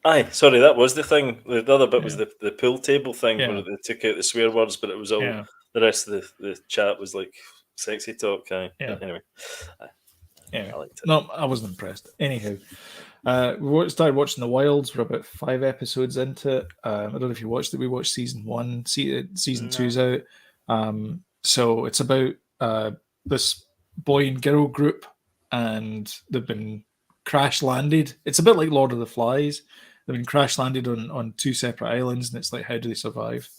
Aye, sorry, that was the thing. The other bit was the pool table thing where they took out the swear words, but it was all the rest of the chat was like sexy talk. Anyway, I liked it. No, I wasn't impressed. Anyhow, we started watching The Wilds. We're about 5 episodes into it. I don't know if you watched it. We watched season 1. Season 2's out. So it's about this boy and girl group, and they've been crash landed. It's a bit like Lord of the Flies. They've been crash landed on 2 separate islands, and it's like, how do they survive?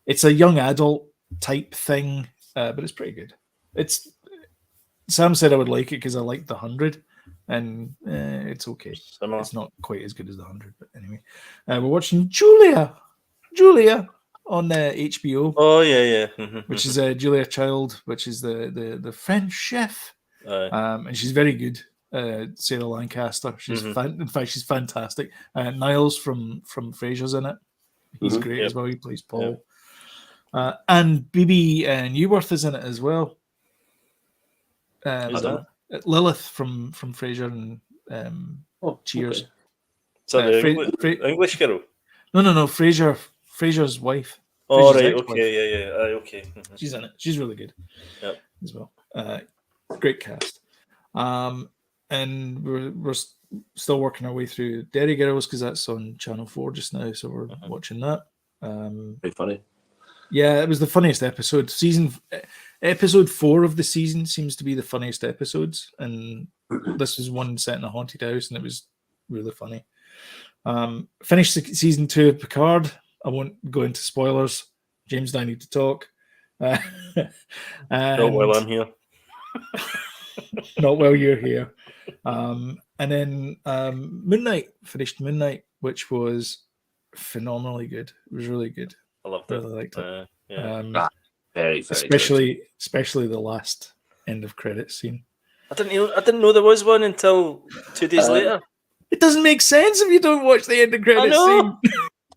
It's a young adult type thing, but it's pretty good. Sam said I would like it because I liked The 100, and it's okay. Similar. It's not quite as good as The 100, but anyway. We're watching Julia on HBO. Oh yeah. Which is Julia Child, which is the French chef, and she's very good. Sarah Lancaster, she's in fact she's fantastic. Niles from Frasier's in it. He's great as well. He plays Paul. And BB Newworth is in it as well. Lilith from Frasier and Cheers. Okay. Is that the English girl? No. Frasier's wife. Oh, right. Okay. Yeah. Okay. She's in it. She's really good. Yep. As well. Great cast. And we're still working our way through Derry Girls because that's on Channel 4 just now, so we're watching that. Very funny. Yeah, it was the funniest episode. Episode 4 of the season seems to be the funniest episodes, and this was one set in a haunted house, and it was really funny. Finished season 2 of Picard. I won't go into spoilers. James and I need to talk. Not while I'm here. Not while you're here. And then Moon Knight, finished Moon Knight, which was phenomenally good. It was really good. I loved it. Really liked it. Very, very especially the last end of credits scene. I didn't know there was one until 2 days later. It doesn't make sense if you don't watch the end of credits scene.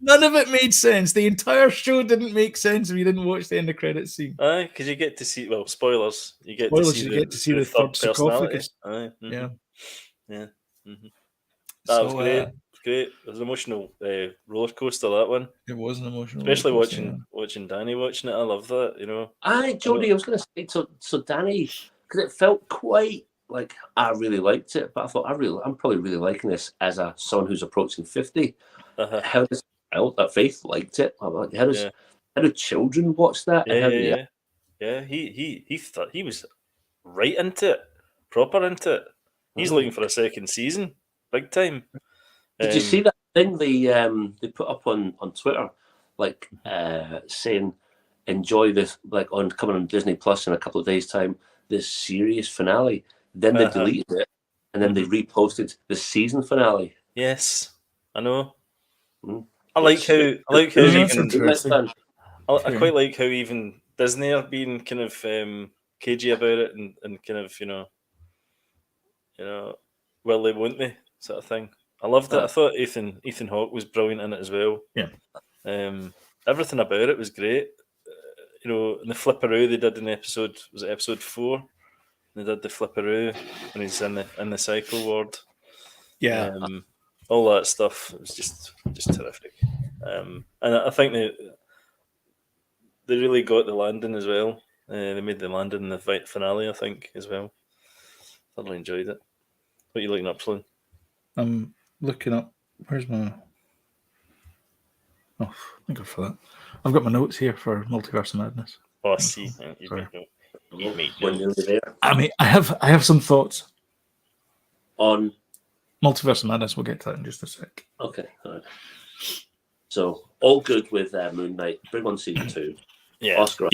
None of it made sense. The entire show didn't make sense if you didn't watch the end of credits scene. Aye, because you get to see spoilers. You get to see the third sarcophagus. Aye. Yeah. That was great. Great. It was an emotional roller coaster, that one. It was an emotional especially watching Danny watching it. I love that, Aye, Jodie, I was going to say, so Danny, because it felt quite like I really liked it, but I thought I'm probably really liking this as a someone who's approaching 50. How does Faith liked it? I'm like, how do children watch that? Yeah. He thought he was right into it, proper into it. He's looking for a second season, big time. Did you see that thing they put up on Twitter, like saying, enjoy this, like on coming on Disney Plus in a couple of days' time, this series finale. Then they deleted it, and then they reposted the season finale. Yes, I know. Mm. I like how interesting. I quite like how even Disney are being kind of cagey about it and kind of you know, will they, won't they, sort of thing. I loved it. I thought Ethan Hawke was brilliant in it as well. Yeah. Everything about it was great. You know, in the flipperoo they did in episode 4. They did the flipperoo when he's in the cycle ward. Yeah. All that stuff was just terrific. And I think they really got the landing as well. They made the landing in the finale, I think, as well. Thoroughly enjoyed it. What are you looking up, Sloan? I'm looking up. Where's my? Oh, thank God for that. I've got my notes here for Multiverse of Madness. Oh, I see. You made notes. I mean, I have some thoughts on Multiverse of Madness. We'll get to that in just a sec. Okay, all right. So all good with Moon Knight. Bring on season 2. Yeah. Oscar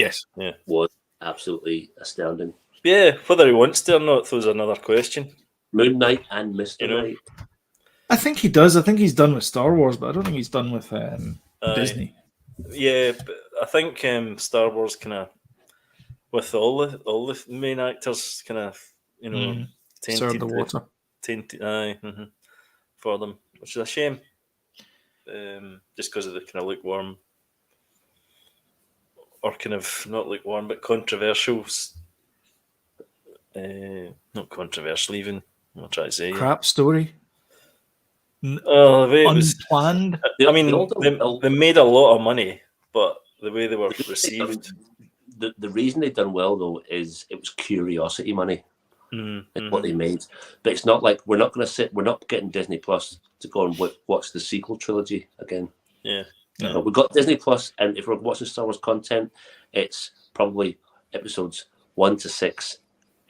was absolutely astounding. Yeah, whether he wants to or not, there's another question. Moon Knight and Mr. Knight. I think he does. I think he's done with Star Wars, but I don't think he's done with Disney. Yeah, but I think Star Wars kind of, with all the main actors, kind of tainted the water. For them, which is a shame. Just because of the kind of lukewarm, or kind of not lukewarm, but controversial. Not controversial, even. I'm trying to say crap story. The way it was unplanned. I mean, they made a lot of money, but the way they were received. The reason they've done well though is it was curiosity money. It's what they made, but it's not like we're not getting Disney Plus to go and watch the sequel trilogy again. Yeah, we've got Disney Plus, and if we're watching Star Wars content, it's probably episodes 1 to 6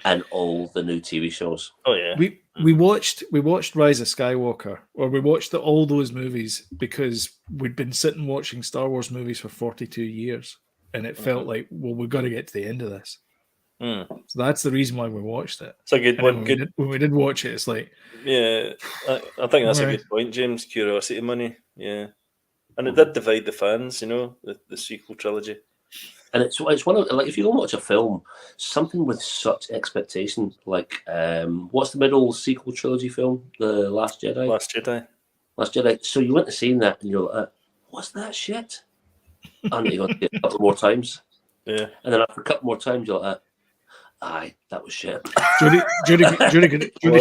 and all the new TV shows. Oh yeah, we watched Rise of Skywalker, or we watched all those movies because we'd been sitting watching Star Wars movies for 42 years, and it felt like, well, we've got to get to the end of this. So that's the reason why we watched it. It's a good one. When we did watch it, it's like, yeah, I think that's a good point, James. Curiosity money, yeah, and it did divide the fans, the sequel trilogy. And it's one of, like, if you go and watch a film, something with such expectation, like what's the middle sequel trilogy film? The Last Jedi. Last Jedi. So you went to see that, and you're like, what's that shit? And you got to see it a couple more times. Yeah. And then after a couple more times, you're like, aye, that was shit. Judy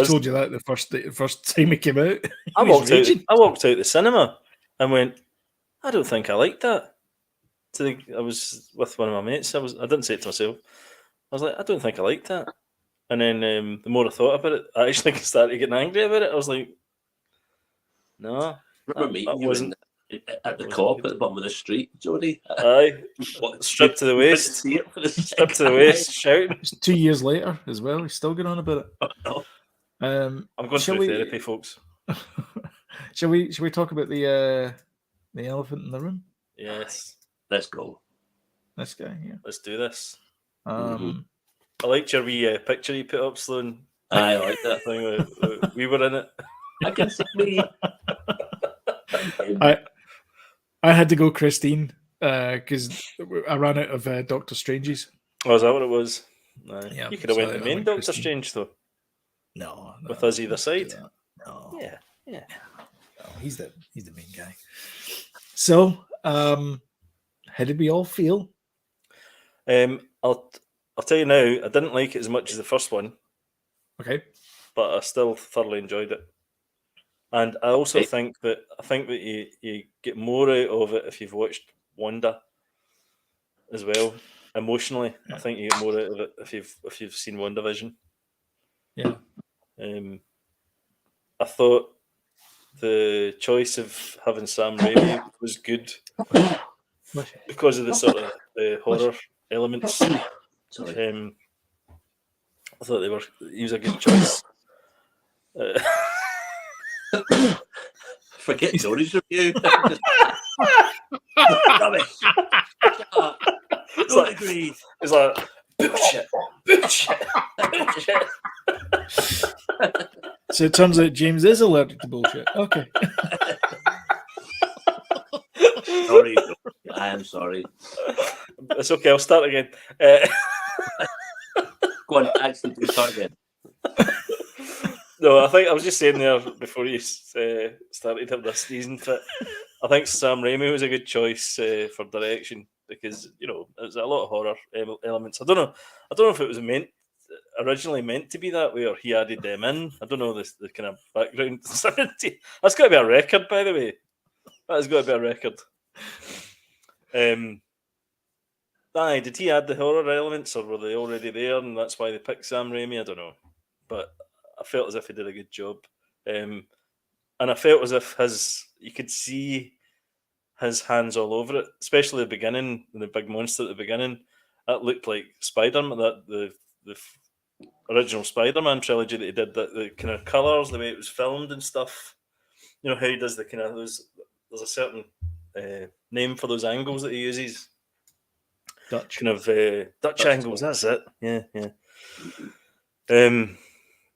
told you that the first time it came out. I walked out the cinema and went, I don't think I liked that. I was with one of my mates. I didn't say it to myself. I was like, I don't think I liked that. And then the more I thought about it, I actually started getting angry about it. I was like, no. Remember meeting you at the co-op at the bottom of the street, Jody? Aye. Stripped to the waist. Stripped to the waist, shouting. It's 2 years later as well. He's still going on about it. I'm going through therapy, folks. Shall we talk about the elephant in the room? Yes. Let's go. This guy, yeah. Let's do this. I liked your wee picture you put up, Sloan. I like that thing. We were in it. I can see me. I had to go Christine because I ran out of Doctor Strange's. Oh, is that what it was? No. Yeah, you could have went the main Doctor Christine. Strange though. No, with us either side. No. Yeah. No, he's the main guy. So, how did we all feel? I'll tell you now. I didn't like it as much as the first one. Okay, but I still thoroughly enjoyed it. And I also think that you get more out of it if you've watched Wanda as well. Emotionally, I think you get more out of it if you've seen WandaVision. Yeah. I thought the choice of having Sam Raimi was good because of the sort of horror elements. Sorry. I thought he was a good choice. Forget Tony's review. Rubbish. Shut up. Don't agree. It's like bullshit. So it turns out James is allergic to bullshit. Okay. Sorry, I am sorry. It's okay. I'll start again. Go on, actually, do start again. No, I think I was just saying there before you started having this season fit. I think Sam Raimi was a good choice for direction because there's a lot of horror elements. I don't know if it was originally meant to be that way or he added them in. I don't know the kind of background. That's got to be a record, by the way. That has got to be a record. Did he add the horror elements or were they already there and that's why they picked Sam Raimi? I don't know, but I felt as if he did a good job, and I felt as if you could see his hands all over it, especially the beginning, the big monster at the beginning. That looked like Spider-Man, the original Spider-Man trilogy that he did. The kind of colours, the way it was filmed and stuff. How he does the kind of there's a certain name for those angles that he uses. Dutch. Kind of Dutch angles. That's it. Yeah.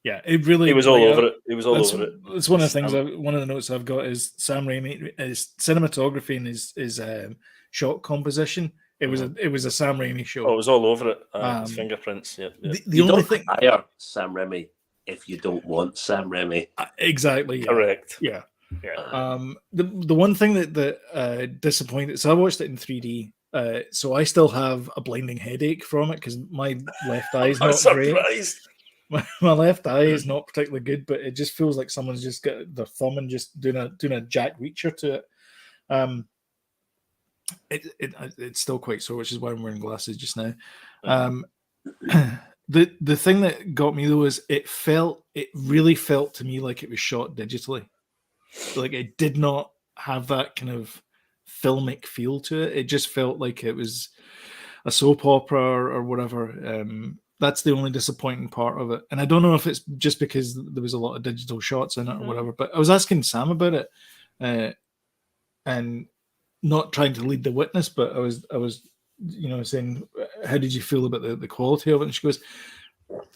Yeah, it really. He was all over it. He was all over it. It's one of the things. One of the notes I've got is Sam Raimi, his cinematography and his shot composition. It was a Sam Raimi show. Oh, it was all over it. His fingerprints. Yeah. The only thing. Hire Sam Raimi if you don't want Sam Raimi. Exactly. Yeah. Correct. Yeah. The one thing that disappointed. So I watched it in 3D. So I still have a blinding headache from it because my left eye is not great. My left eye is not particularly good, but it just feels like someone's just got their thumb and just doing a Jack Reacher to it. It's still quite sore, which is why I'm wearing glasses just now. The thing that got me though is it really felt to me like it was shot digitally. Like it did not have that kind of filmic feel to it. It just felt like it was a soap opera or whatever. That's the only disappointing part of it. And I don't know if it's just because there was a lot of digital shots in it or whatever, but I was asking Sam about it and not trying to lead the witness, but I was saying, how did you feel about the quality of it? And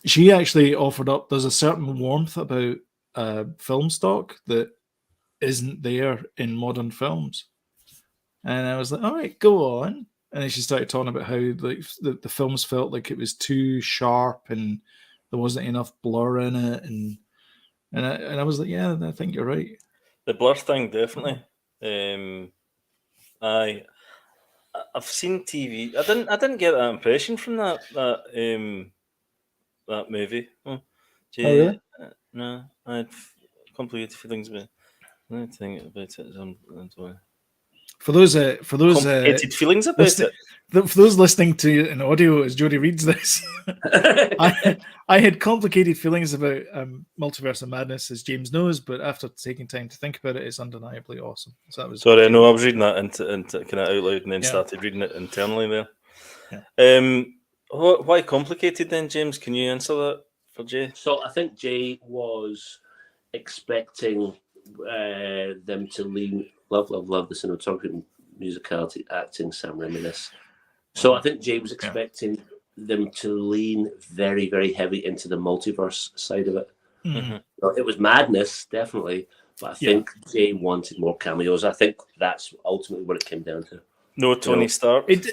she actually offered up, there's a certain warmth about film stock that isn't there in modern films. And I was like, all right, go on. And then she started talking about how the films felt like it was too sharp and there wasn't enough blur in it. And I was like, yeah, I think you're right. The blur thing, definitely. I've seen TV. I didn't get that impression from that movie. Oh really? No, I had complicated feelings about it. I think about it. For those complicated feelings about it. For those listening to an audio as Jody reads this, I had complicated feelings about Multiverse of Madness, as James knows, but after taking time to think about it, it's undeniably awesome. So that was sorry. I know I was reading that into kind of out loud and then started reading it internally there. Yeah. Why complicated then, James? Can you answer that for Jay? So I think Jay was expecting them to lean. Love the cinematography, musicality, acting, Sam Raimi. So I think Jay was expecting them to lean very, very heavy into the multiverse side of it. Mm-hmm. Well, it was madness, definitely, but I think Jay wanted more cameos. I think that's ultimately what it came down to. No Tony Stark. It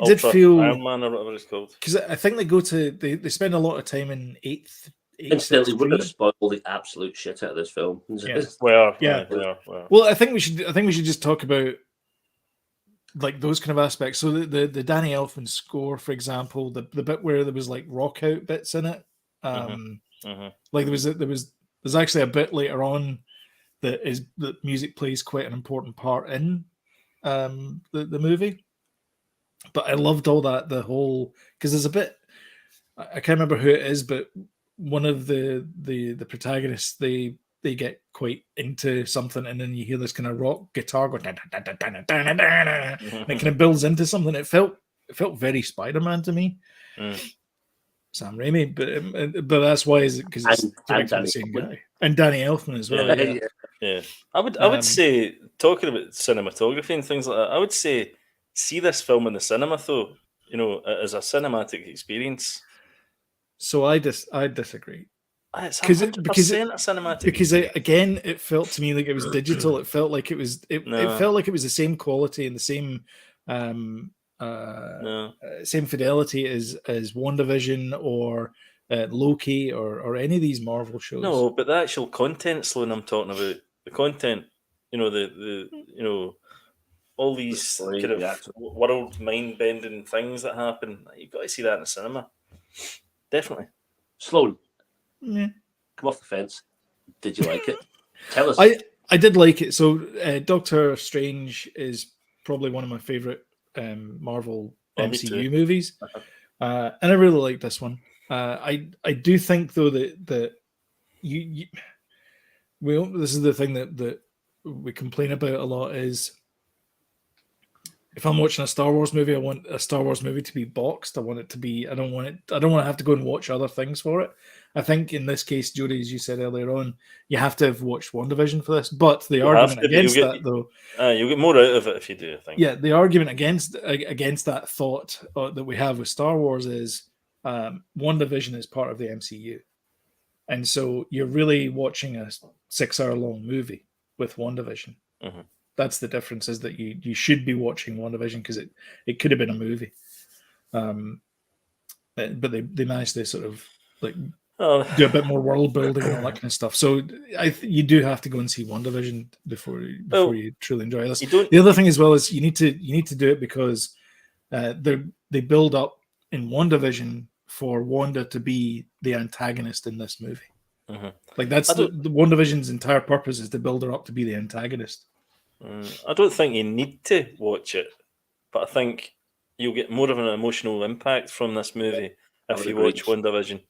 did feel Iron Man or whatever it's called. Because I think they spend a lot of time in eighth. Instantly, we're going to spoil the absolute shit out of this film. Yeah. We are. Well, I think we should just talk about like those kind of aspects. So the Danny Elfman score, for example, the bit where there was like rock out bits in it. Like there's actually a bit later on that music plays quite an important part in the movie. But I loved all that, the whole, because there's a bit, I can't remember who it is, but one of the protagonists, they get quite into something, and then you hear this kind of rock guitar going, and it kind of builds into something. It felt very Spider-Man to me. Sam Raimi, but that's why is it because it's directed by the same guy, and Danny Elfman as well. Yeah. I would say, talking about cinematography and things like that, I would say see this film in the cinema though, as a cinematic experience. So I disagree. It's 100% a cinematic because again, it felt to me like it was digital. It felt like it was it felt like it was the same quality and the same same fidelity as WandaVision or Loki or any of these Marvel shows. No, but the actual content, Sloan, I'm talking about the content. All these kind of world mind bending things that happen. You've got to see that in the cinema. Definitely. Sloan, yeah. Come off the fence. Did you like it? Tell us. I did like it. So Doctor Strange is probably one of my favorite Marvel MCU movies, and I really like this one. I do think though that this is the thing that we complain about a lot is if I'm watching a Star Wars movie, I want a Star Wars movie to be boxed. I want it to be. I don't want to have to go and watch other things for it. I think in this case, Jodie, as you said earlier on, you have to have watched WandaVision for this. But the argument against that, though, you'll get more out of it if you do. I think. Yeah, the argument against that thought that we have with Star Wars is WandaVision is part of the MCU, and so you're really watching a 6-hour-long movie with WandaVision. Mm-hmm. That's the difference, is that you should be watching WandaVision because it could have been a movie. But they managed to sort of like do a bit more world building and all that kind of stuff. So you do have to go and see WandaVision before you truly enjoy this. The other thing as well is you need to do it because they build up in WandaVision for Wanda to be the antagonist in this movie. Mm-hmm. Like that's the WandaVision's entire purpose is to build her up to be the antagonist. I don't think you need to watch it, but I think you'll get more of an emotional impact from this movie if you watch WandaVision.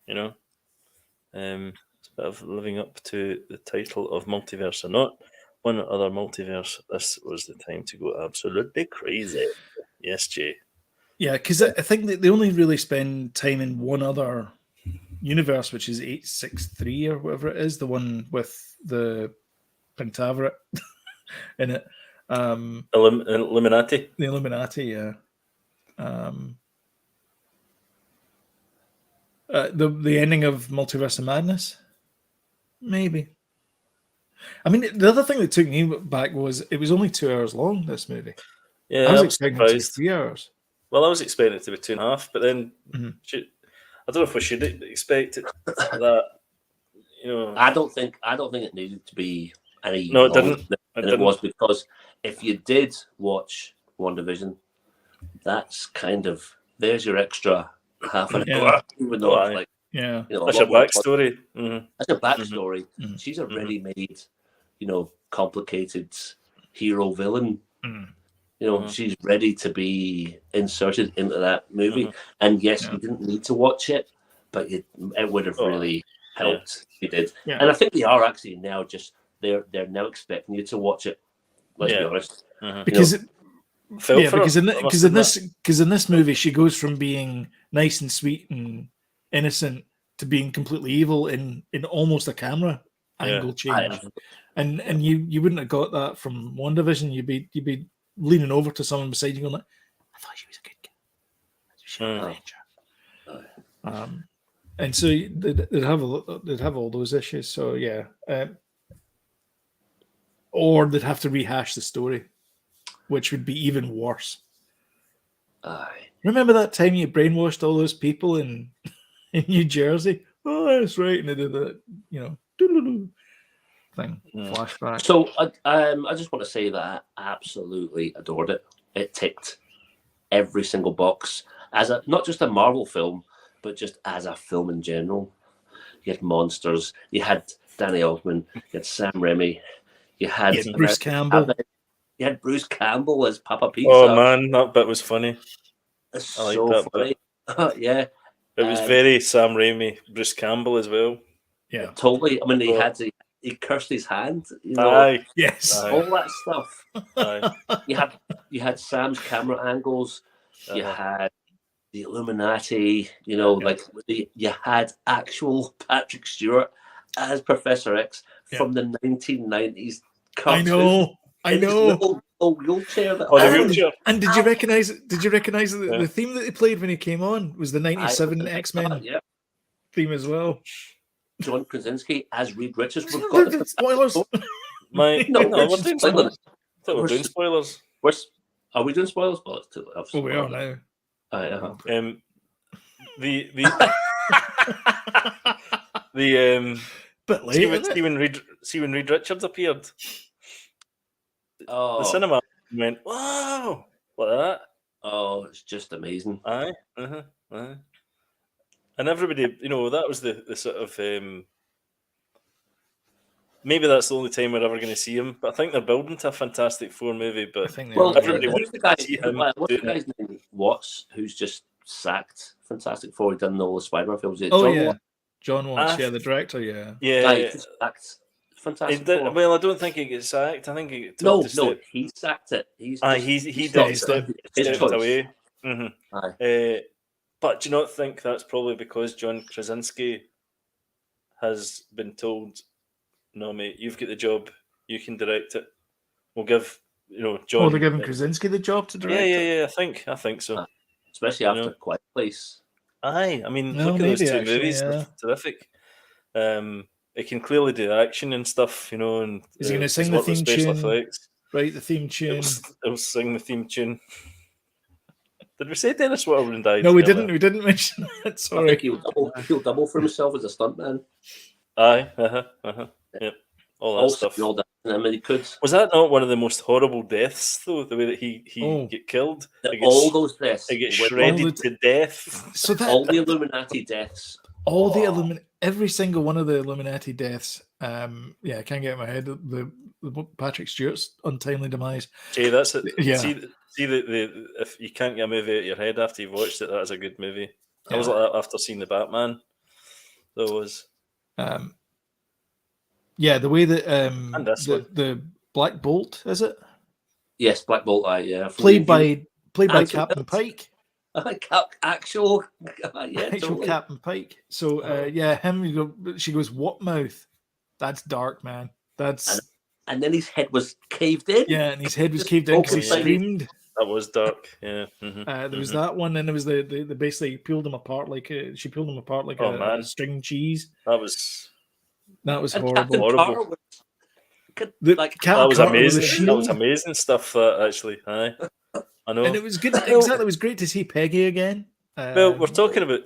It's a bit of living up to the title of Multiverse or Not. One other multiverse, this was the time to go absolutely crazy. Yes, Jay. Yeah, because I think that they only really spend time in one other universe, which is 863 or whatever it is, the one with the Pentaveret in it. Illuminati. The Illuminati, yeah. The ending of Multiverse of Madness? Maybe. I mean, the other thing that took me back was it was only 2 hours long, this movie. Yeah, I was expecting it to be 3 hours. Well, I was expecting it to be 2.5, but then mm-hmm. I don't know if we should expect it that. I don't think it needed to be any. No, it didn't. It was because if you did watch WandaVision, that's kind of there's your extra half an hour. Even though it's like that's a backstory. Mm-hmm. That's a backstory. Mm-hmm. She's a ready-made, complicated hero villain. Mm-hmm. She's ready to be inserted into that movie. And yes, you didn't need to watch it, but it would have really helped if you did. Yeah. And I think they are actually now they're now expecting you to watch it. Let's be honest. Mm-hmm. Because in this movie she goes from being nice and sweet and innocent to being completely evil in almost a camera angle change. And you wouldn't have got that from WandaVision. You'd be leaning over to someone beside you going like, I thought she was a good kid. She was a ranger. And so they'd have all those issues. So yeah. Or they'd have to rehash the story, which would be even worse. Remember that time you brainwashed all those people in New Jersey? Oh, that's right. And they did that, thing. Flashback. So I just want to say that I absolutely adored it. It ticked every single box as not just a Marvel film, but just as a film in general. You had monsters. You had Danny Elfman. You had Sam Raimi. You had Bruce Campbell. You had Bruce Campbell as Papa Pizza. Oh man, that bit was funny. It's I like so that funny. Yeah. It was very Sam Raimi, Bruce Campbell as well. Yeah. Totally. I mean, he cursed his hand. Aye. Yes. Aye. All that stuff. Aye. You had Sam's camera angles. You had the Illuminati, like you had actual Patrick Stewart as Professor X from the 1990s cartoon. I know. Little wheelchair. The wheelchair. And did you recognize? Did you recognize the theme that he played when he came on was the '97 X-Men theme as well? John Krasinski as Reed Richards. We've got the spoilers. We're doing spoilers. I thought we're doing spoilers. Are we doing spoilers? Oh, we are now. But later, see when Reed Richards appeared. The cinema went, wow, like that. Oh, it's just amazing. Aye. And everybody, that was the sort of maybe that's the only time we're ever going to see him. But I think they're building to a Fantastic Four movie. But everybody wants to see him. What's the guy's name? Watts, who's just sacked Fantastic Four. He done all the Spider-Man films. John Watts, the director, yeah. Sacked Fantastic Four. Well, I don't think he gets sacked. I think he he sacked it. He stepped away. But do you not think that's probably because John Krasinski has been told, no, mate, you've got the job, you can direct it. We'll give, John. Oh, they're giving Krasinski the job to direct it? Yeah, I think so. Especially after Quiet Place. Aye, I mean, look at those two movies, they're terrific. It can clearly do action and stuff, and is he going to sing the theme tune? Effects. Right, the theme tune. It'll sing the theme tune. Did we say Dennis Waterman died? No, we didn't. We didn't mention that. Sorry. I think he'll double for himself as a stuntman. Aye, yep. All that stuff. He could. Was that not one of the most horrible deaths, though? The way that he get killed. All those deaths. They get shredded to death. So all the Illuminati deaths. Every single one of the Illuminati deaths. I can't get in my head the Patrick Stewart's untimely demise. Jay, that's it. Yeah. See the if you can't get a movie out of your head after you've watched it, that's a good movie. I was like that after seeing the Batman. There was. The way that the Black Bolt, is it? Yes, Black Bolt. Played by Captain Pike. Actual totally. Captain Pike. So him. She goes, "What mouth? That's dark, man. That's." And then his head was caved in. Yeah, and his head was caved in because he screamed. That was dark. Yeah. There was that one, and there was the basically peeled him apart like she peeled him apart like a string cheese. That was horrible. That was amazing. That was amazing stuff. That actually, I know. And it was good. Exactly, it was great to see Peggy again. Well, we're talking about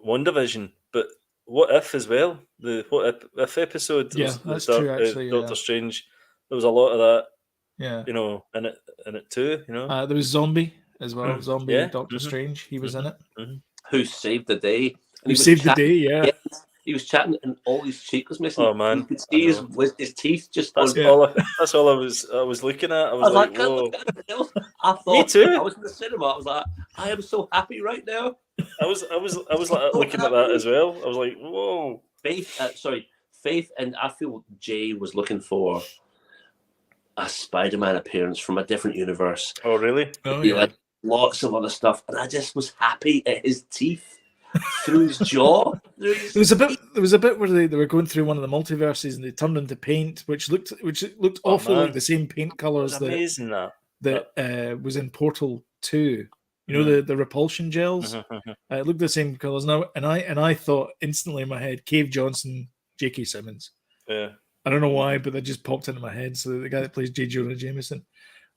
WandaVision, but What If as well? The What If episode? That's true. Actually, Doctor Strange. There was a lot of that. Yeah, in it too. There was Zombie as well. Doctor Strange. He was in it. Who saved the day? Who saved the day? Yeah. He was chatting, and all his cheek was missing. Oh man, you could see his teeth just. That's all I was looking at. I was like, whoa. I thought, me too. I was in the cinema. I was like, I am so happy right now. I was like looking at that as well. I was like, whoa. Faith, and I feel Jay was looking for a Spider-Man appearance from a different universe. Oh really? Oh yeah. Like lots of other stuff, and I just was happy at his teeth. Through his jaw. There was a bit where they were going through one of the multiverses and they turned into paint, which looked awfully like the same paint colors that was in Portal 2. The repulsion gels. It looked the same colors now, and I thought instantly in my head, Cave Johnson, J.K. Simmons. Yeah. I don't know why, but that just popped into my head. So the guy that plays J. Jonah Jameson.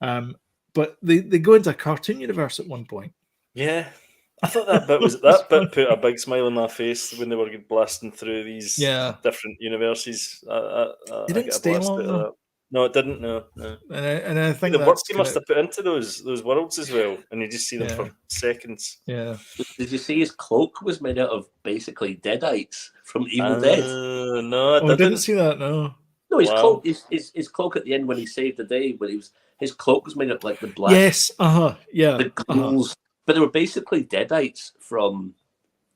But they go into a cartoon universe at one point. Yeah. I thought that bit put a big smile on my face when they were blasting through these different universes. It didn't stay long. No, it didn't. No. And I think the work you must have put into those worlds as well, and you just see them for seconds. Yeah. Did you see his cloak was made out of basically deadites from Evil Dead? No, I didn't see that. No. No, his cloak. His cloak at the end when he saved the day, his cloak was made of like the black. Yes. Yeah. The ghouls. But they were basically deadites from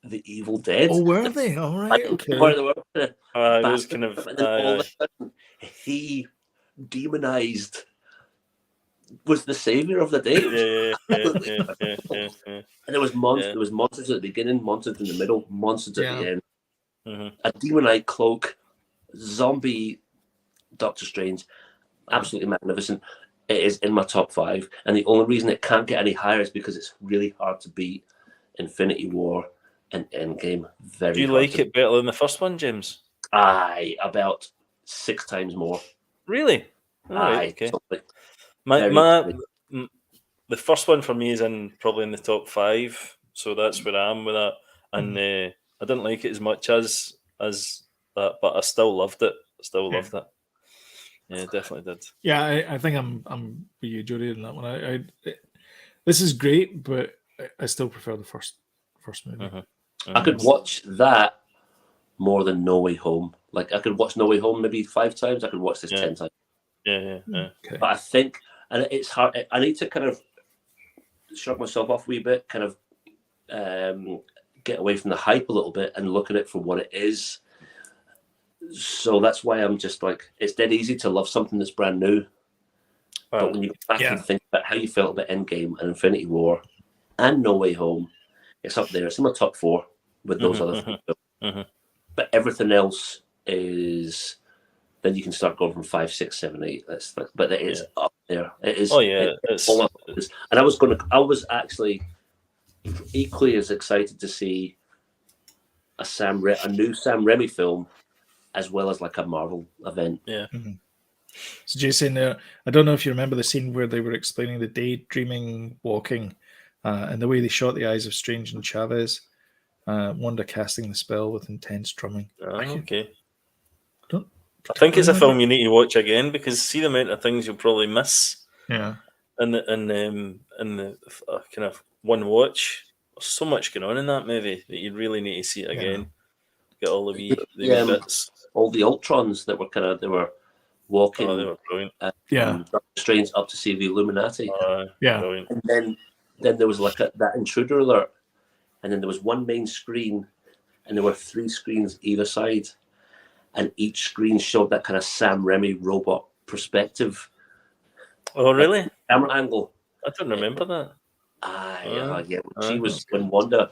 the Evil Dead. Oh, were they? All right, okay. Where they were those kind of. He demonized was the savior of the day. Yeah. And there was monsters at the beginning, monsters in the middle, monsters at the end. Mm-hmm. A demonite cloak, zombie Doctor Strange, absolutely magnificent. It is in my top 5, and the only reason it can't get any higher is because it's really hard to beat Infinity War and Endgame. Do you like it better than the first one, James? Aye, about 6 times more. Really? Aye, okay. Totally. The first one for me is probably in the top 5, so that's where I am with that. And I didn't like it as much as that, but I still loved it. Loved it. Yeah, definitely did. Yeah, I think I'm with you, Jody, in that one. This is great, but I still prefer the first movie. I could watch that more than No Way Home. Like I could watch No Way Home maybe 5 times. I could watch this 10 times. Yeah. Okay. But I think, and it's hard. I need to kind of shrug myself off a wee bit, kind of get away from the hype a little bit and look at it for what it is. So that's why I'm just like, it's dead easy to love something that's brand new. But when you go back and think about how you felt about Endgame and Infinity War and No Way Home, it's up there. It's in my top 4 with those other things. But everything else is, then you can start going from 5, 6, 7, 8. But it is up there. It is. Oh yeah, and I was actually equally as excited to see a new Sam Raimi film, as well as like a Marvel event. Yeah. So Jason, I don't know if you remember the scene where they were explaining the daydreaming walking, and the way they shot the eyes of Strange and Chavez, Wanda casting the spell with intense drumming. Okay. I think it's a film you need to watch again, because see the amount of things you'll probably miss. Yeah. And the kind of one watch. There's so much going on in that movie that you really need to see it again. Get all the wee bits. All the Ultrons that were they were walking. Oh, they were brilliant. Doctor Strange up to see the Illuminati. Brilliant. And then there was like that intruder alert, and then there was one main screen, and there were 3 screens either side, and each screen showed that kind of Sam Raimi robot perspective. Oh, really? Camera angle. I don't remember that. She was when Wanda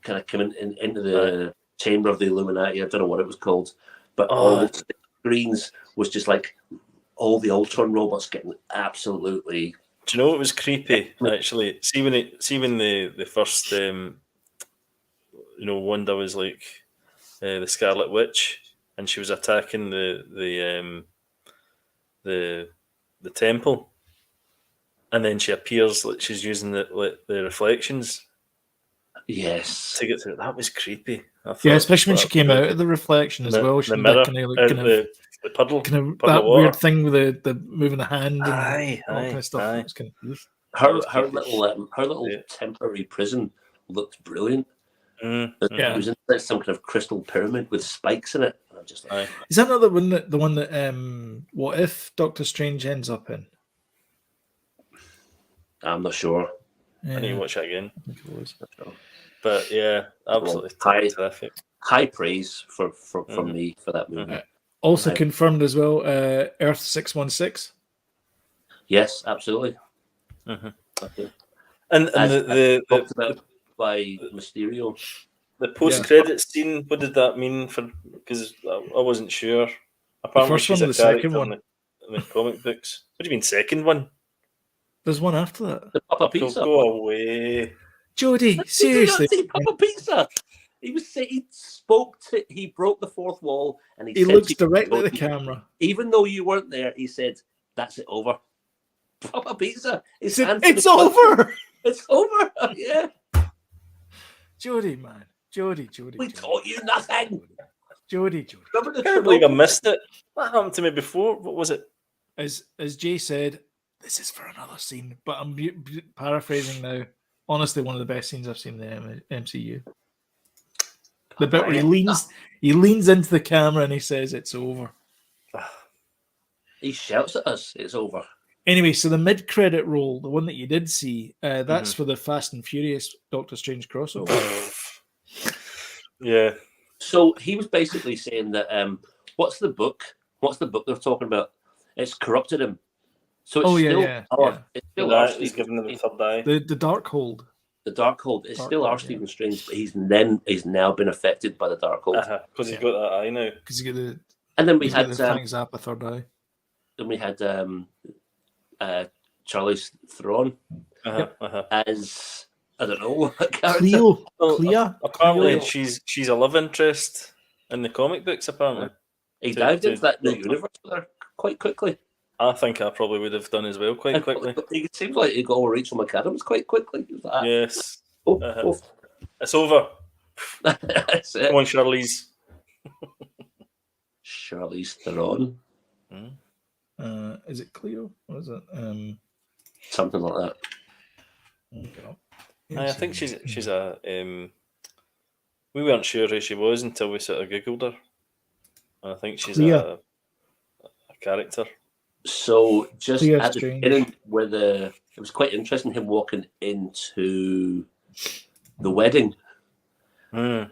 kind of came into the chamber of the Illuminati. I don't know what it was called, but all the screens was just like all the Ultron robots getting absolutely. Do you know what was creepy? Actually, see when the first Wanda was like the Scarlet Witch, and she was attacking the temple. And then she appears like she's using the reflections. Yes. To get through. That was creepy. Especially when she came out of the reflection as well. She the mirror, the puddle. That weird thing with the moving the hand and all kind of stuff. Aye. It was kind of, her little temporary prison looked brilliant. It was in some kind of crystal pyramid with spikes in it. I'm just like, is that not the one that What If Doctor Strange ends up in? I'm not sure. I need to watch it again. I think it was. But yeah, absolutely terrific. High praise from me for that movie. Also confirmed as well, Earth 616. Yes, absolutely. And the talked about by Mysterio. The post-credit scene. What did that mean for? Because I wasn't sure. Apparently, the first one, the second one, in the comic books. What do you mean, second one? There's one after that. The Papa Pizza. Go away, Jody. Seriously, did you not see Papa Pizza? He broke the fourth wall, and he looks directly at the camera. Even though you weren't there, he said, "That's it, over." Papa Pizza. It's over. It's over. Yeah. Jody, man. Jody. We taught you nothing. Jody. I can't believe I missed it. What happened to me before? What was it? As Jay said, this is for another scene, but I'm paraphrasing now. Honestly, one of the best scenes I've seen in the MCU. The bit where he leans into the camera and he says, "It's over." He shouts at us, "It's over." Anyway, so the mid-credit roll, the one that you did see, that's for the Fast and Furious Doctor Strange crossover. Yeah. So he was basically saying that what's the book they're talking about? It's corrupted him. So it's it's still our He's giving them the third eye. The Darkhold. The Darkhold is still our Stephen Strange, but he's now been affected by the Darkhold because he's got that eye now. Because you get the. And then we had the Frank Zappa third eye. Then we had Charlize Theron as I don't know what character. Clea. Apparently, she's a love interest in the comic books. Apparently, he dived into that new universe there quite quickly. I think I probably would have done as well quite quickly. It seems like he got over Rachel McAdams quite quickly. Like, yes. It's over. That's it. Come on, Charlize. Charlize Theron. Is it Cleo? What is it? Something like that. I think she's a. We weren't sure who she was until we sort of googled her. And I think she's a character. So just at the beginning, it was quite interesting him walking into the wedding. I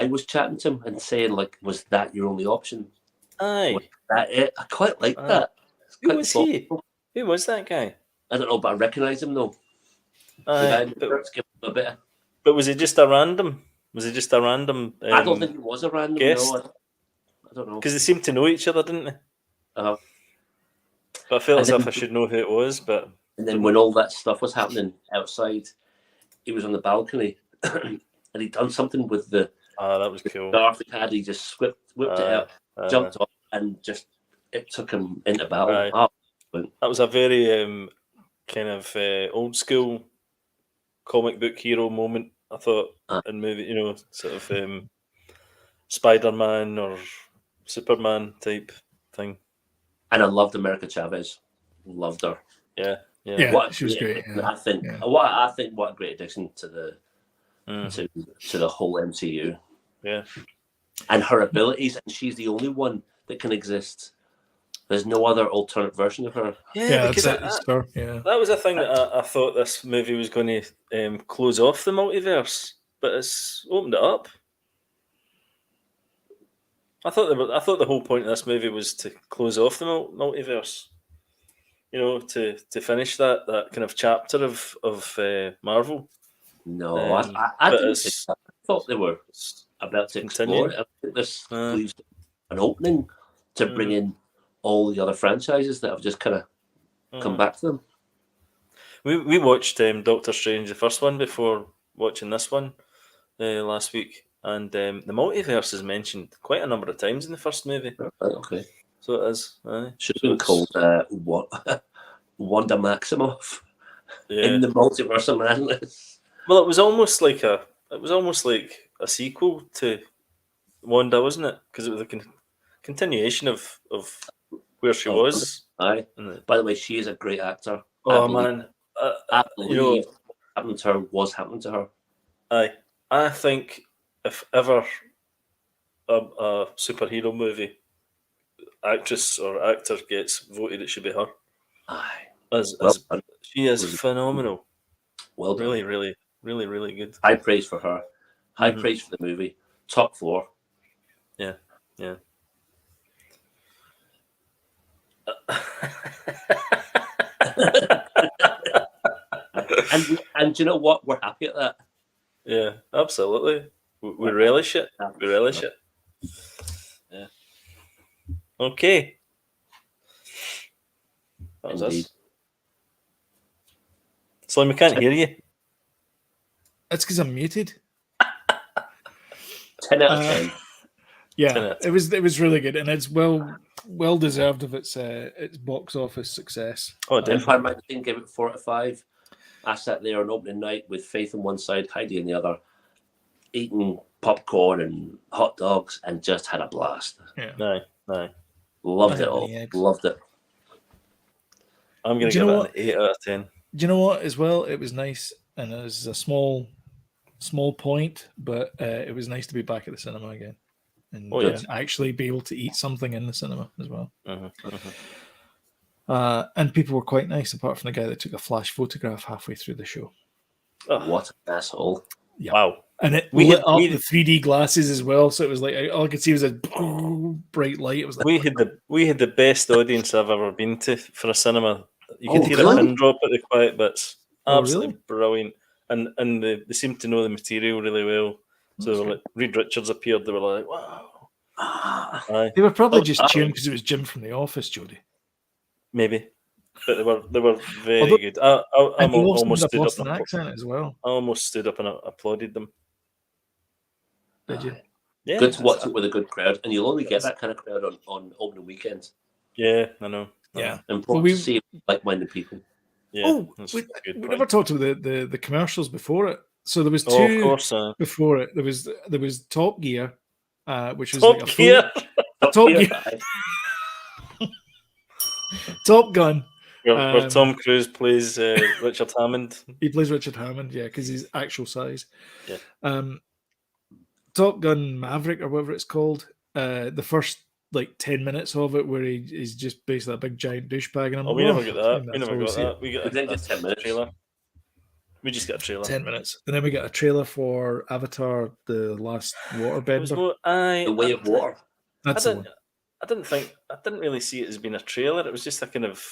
was chatting to him and saying, like, was that your only option? Aye. Was that it? I quite like that. Who was he? Who was that guy? I don't know, but I recognise him though. Aye. But was it just a random? Was it just a random? I don't think it was a random guest. No, I don't know. Because they seemed to know each other, didn't they? But I felt as if I should know who it was. But and then when all that stuff was happening outside, he was on the balcony and he'd done something with the. That was cool. Darth had he just whipped it out, jumped off, and just it took him into battle. That was a very kind of old school comic book hero moment. I thought in movie, sort of Spider-Man or Superman type thing. And I loved America Chavez. Loved her. Yeah. She was great. I think what a great addition to the to the whole MCU. Yeah. And her abilities, and she's the only one that can exist. There's no other alternate version of her. Yeah, because that was a thing that I thought this movie was going to close off the multiverse, but it's opened it up. I thought the whole point of this movie was to close off the multiverse. To finish that kind of chapter of Marvel. No, I thought they were about to explore it. I think this leaves an opening to bring in all the other franchises that have just kind of come back to them. We watched Doctor Strange, the first one, before watching this one last week, and the multiverse is mentioned quite a number of times in the first movie. Okay. So it is. Should have been called Wanda Maximoff in the Multiverse of Madness. Well, it was almost like a sequel to Wanda, wasn't it? Because it was a continuation of where she was. Aye. By the way, she is a great actor. Oh man, I believe what happened to her was happening to her. Aye, I think if ever a superhero movie actress or actor gets voted, it should be her. Aye, she is phenomenal. Well done. Really, really, really, really good. High praise for her. High praise for the movie. Top floor. Yeah. and you know what? We're happy at that. Yeah, absolutely. We relish it. We relish it. Yeah. Okay. That was us. Slim, we can't hear you. That's because I'm muted. 10 out of 10. Yeah, it was really good, and it's well deserved of its box office success. Oh, definitely. Empire Magazine gave it 4 out of 5. I sat there on opening night with Faith on one side, Heidi on the other, eating popcorn and hot dogs, and just had a blast. Yeah. No. Loved it all. Loved it. I'm going to give it an 8 out of 10. Do you know what? As well, it was nice, and it was a small point, but it was nice to be back at the cinema again, and actually be able to eat something in the cinema as well. And people were quite nice, apart from the guy that took a flash photograph halfway through the show. Oh, what an asshole! Yeah. Wow. And it lit up the 3D glasses as well, so it was like all I could see was a bright light. It was like we had the best audience I've ever been to for a cinema You could hear a pin drop at the quiet bits. Absolutely brilliant. And they seem to know the material really well. So they were like, Reed Richards appeared. They were like, wow. They were probably just tuned because it was Jim from The Office, Jody. Maybe, but they were very good. I almost stood up an accent as well. I almost stood up and applauded them. Did you? Yeah, good to watch it with a good crowd, and you'll only get that kind of crowd on opening weekends. Yeah, I know. Yeah, important to see like-minded people. Yeah, we never talked about the commercials before it. So there was two before it. There was Top Gear, which was Top Gear. Top Gear. Top Gun. Where Tom Cruise plays Richard Hammond. He plays Richard Hammond, yeah, because he's actual size. Yeah. Top Gun Maverick or whatever it's called. The first 10 minutes of it where he's just basically a big giant douchebag. And we never got that. We never got that. We got a 10 minutes trailer. We just got a trailer. 10 minutes. And then we got a trailer for Avatar, The Last Waterbender. The Way of Water. That's the one. I didn't really see it as being a trailer. It was just a kind of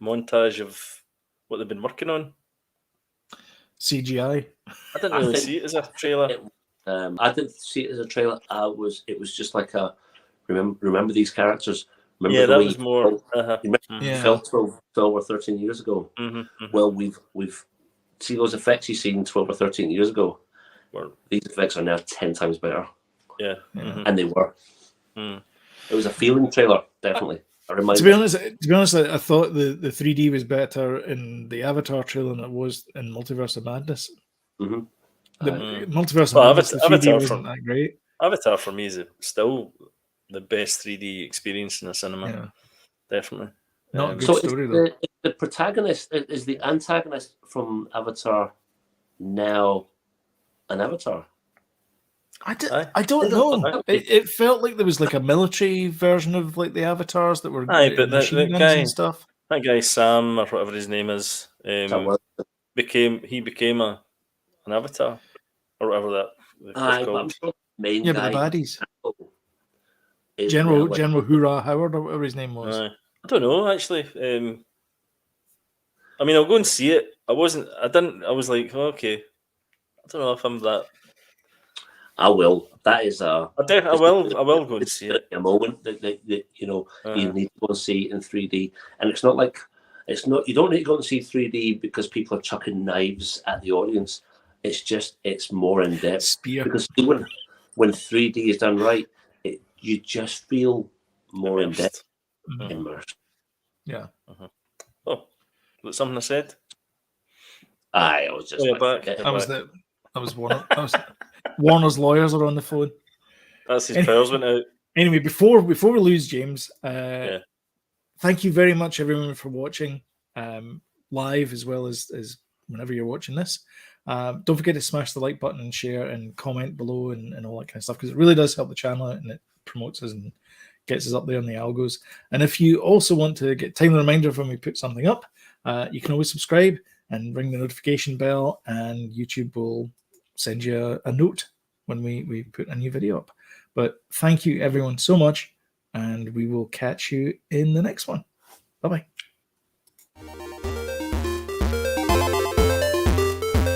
montage of what they've been working on. CGI. I didn't really see it as a trailer. I didn't see it as a trailer. It was just like a remember these characters. Remember that was more. Felt 12 or 13 years ago. Well, we've see those effects you seen 12 or 13 years ago. These effects are now 10 times better. Yeah, and they were. It was a feeling trailer, definitely. To be honest, I thought the 3D was better in the Avatar trailer than it was in Multiverse of Madness. The Multiverse of Madness, the 3D wasn't that great. Avatar for me is still the best 3D experience in the cinema. Yeah. Definitely. Not a good story though. The protagonist is the antagonist from Avatar now an Avatar. I don't know. It felt like there was a military version of the avatars that were but machine guns and stuff. That guy Sam or whatever his name is became an avatar or whatever that was called. But main guy, but the baddies. General Hoorah Howard or whatever his name was. I don't know actually. I mean, I'll go and see it. I was like, okay. I don't know if I'm that. I will. That is a. I will go and see it. A moment that you need to go and see in 3D, and it's not. You don't need to go and see 3D because people are chucking knives at the audience. It's more in depth. Spear. Because when 3D is done right, you just feel more in depth, immersed. Yeah. Oh, was something I said? I was just. Warner's lawyers are on the phone. That's his powers went out. Anyway, before we lose James, thank you very much everyone for watching live as well as whenever you're watching this. Don't forget to smash the like button and share and comment below and all that kind of stuff because it really does help the channel out and it promotes us and gets us up there on the algos. And if you also want to get timely reminder when we put something up, you can always subscribe and ring the notification bell and YouTube will send you a note when we put a new video up. But thank you everyone so much and we will catch you in the next one. Bye-bye.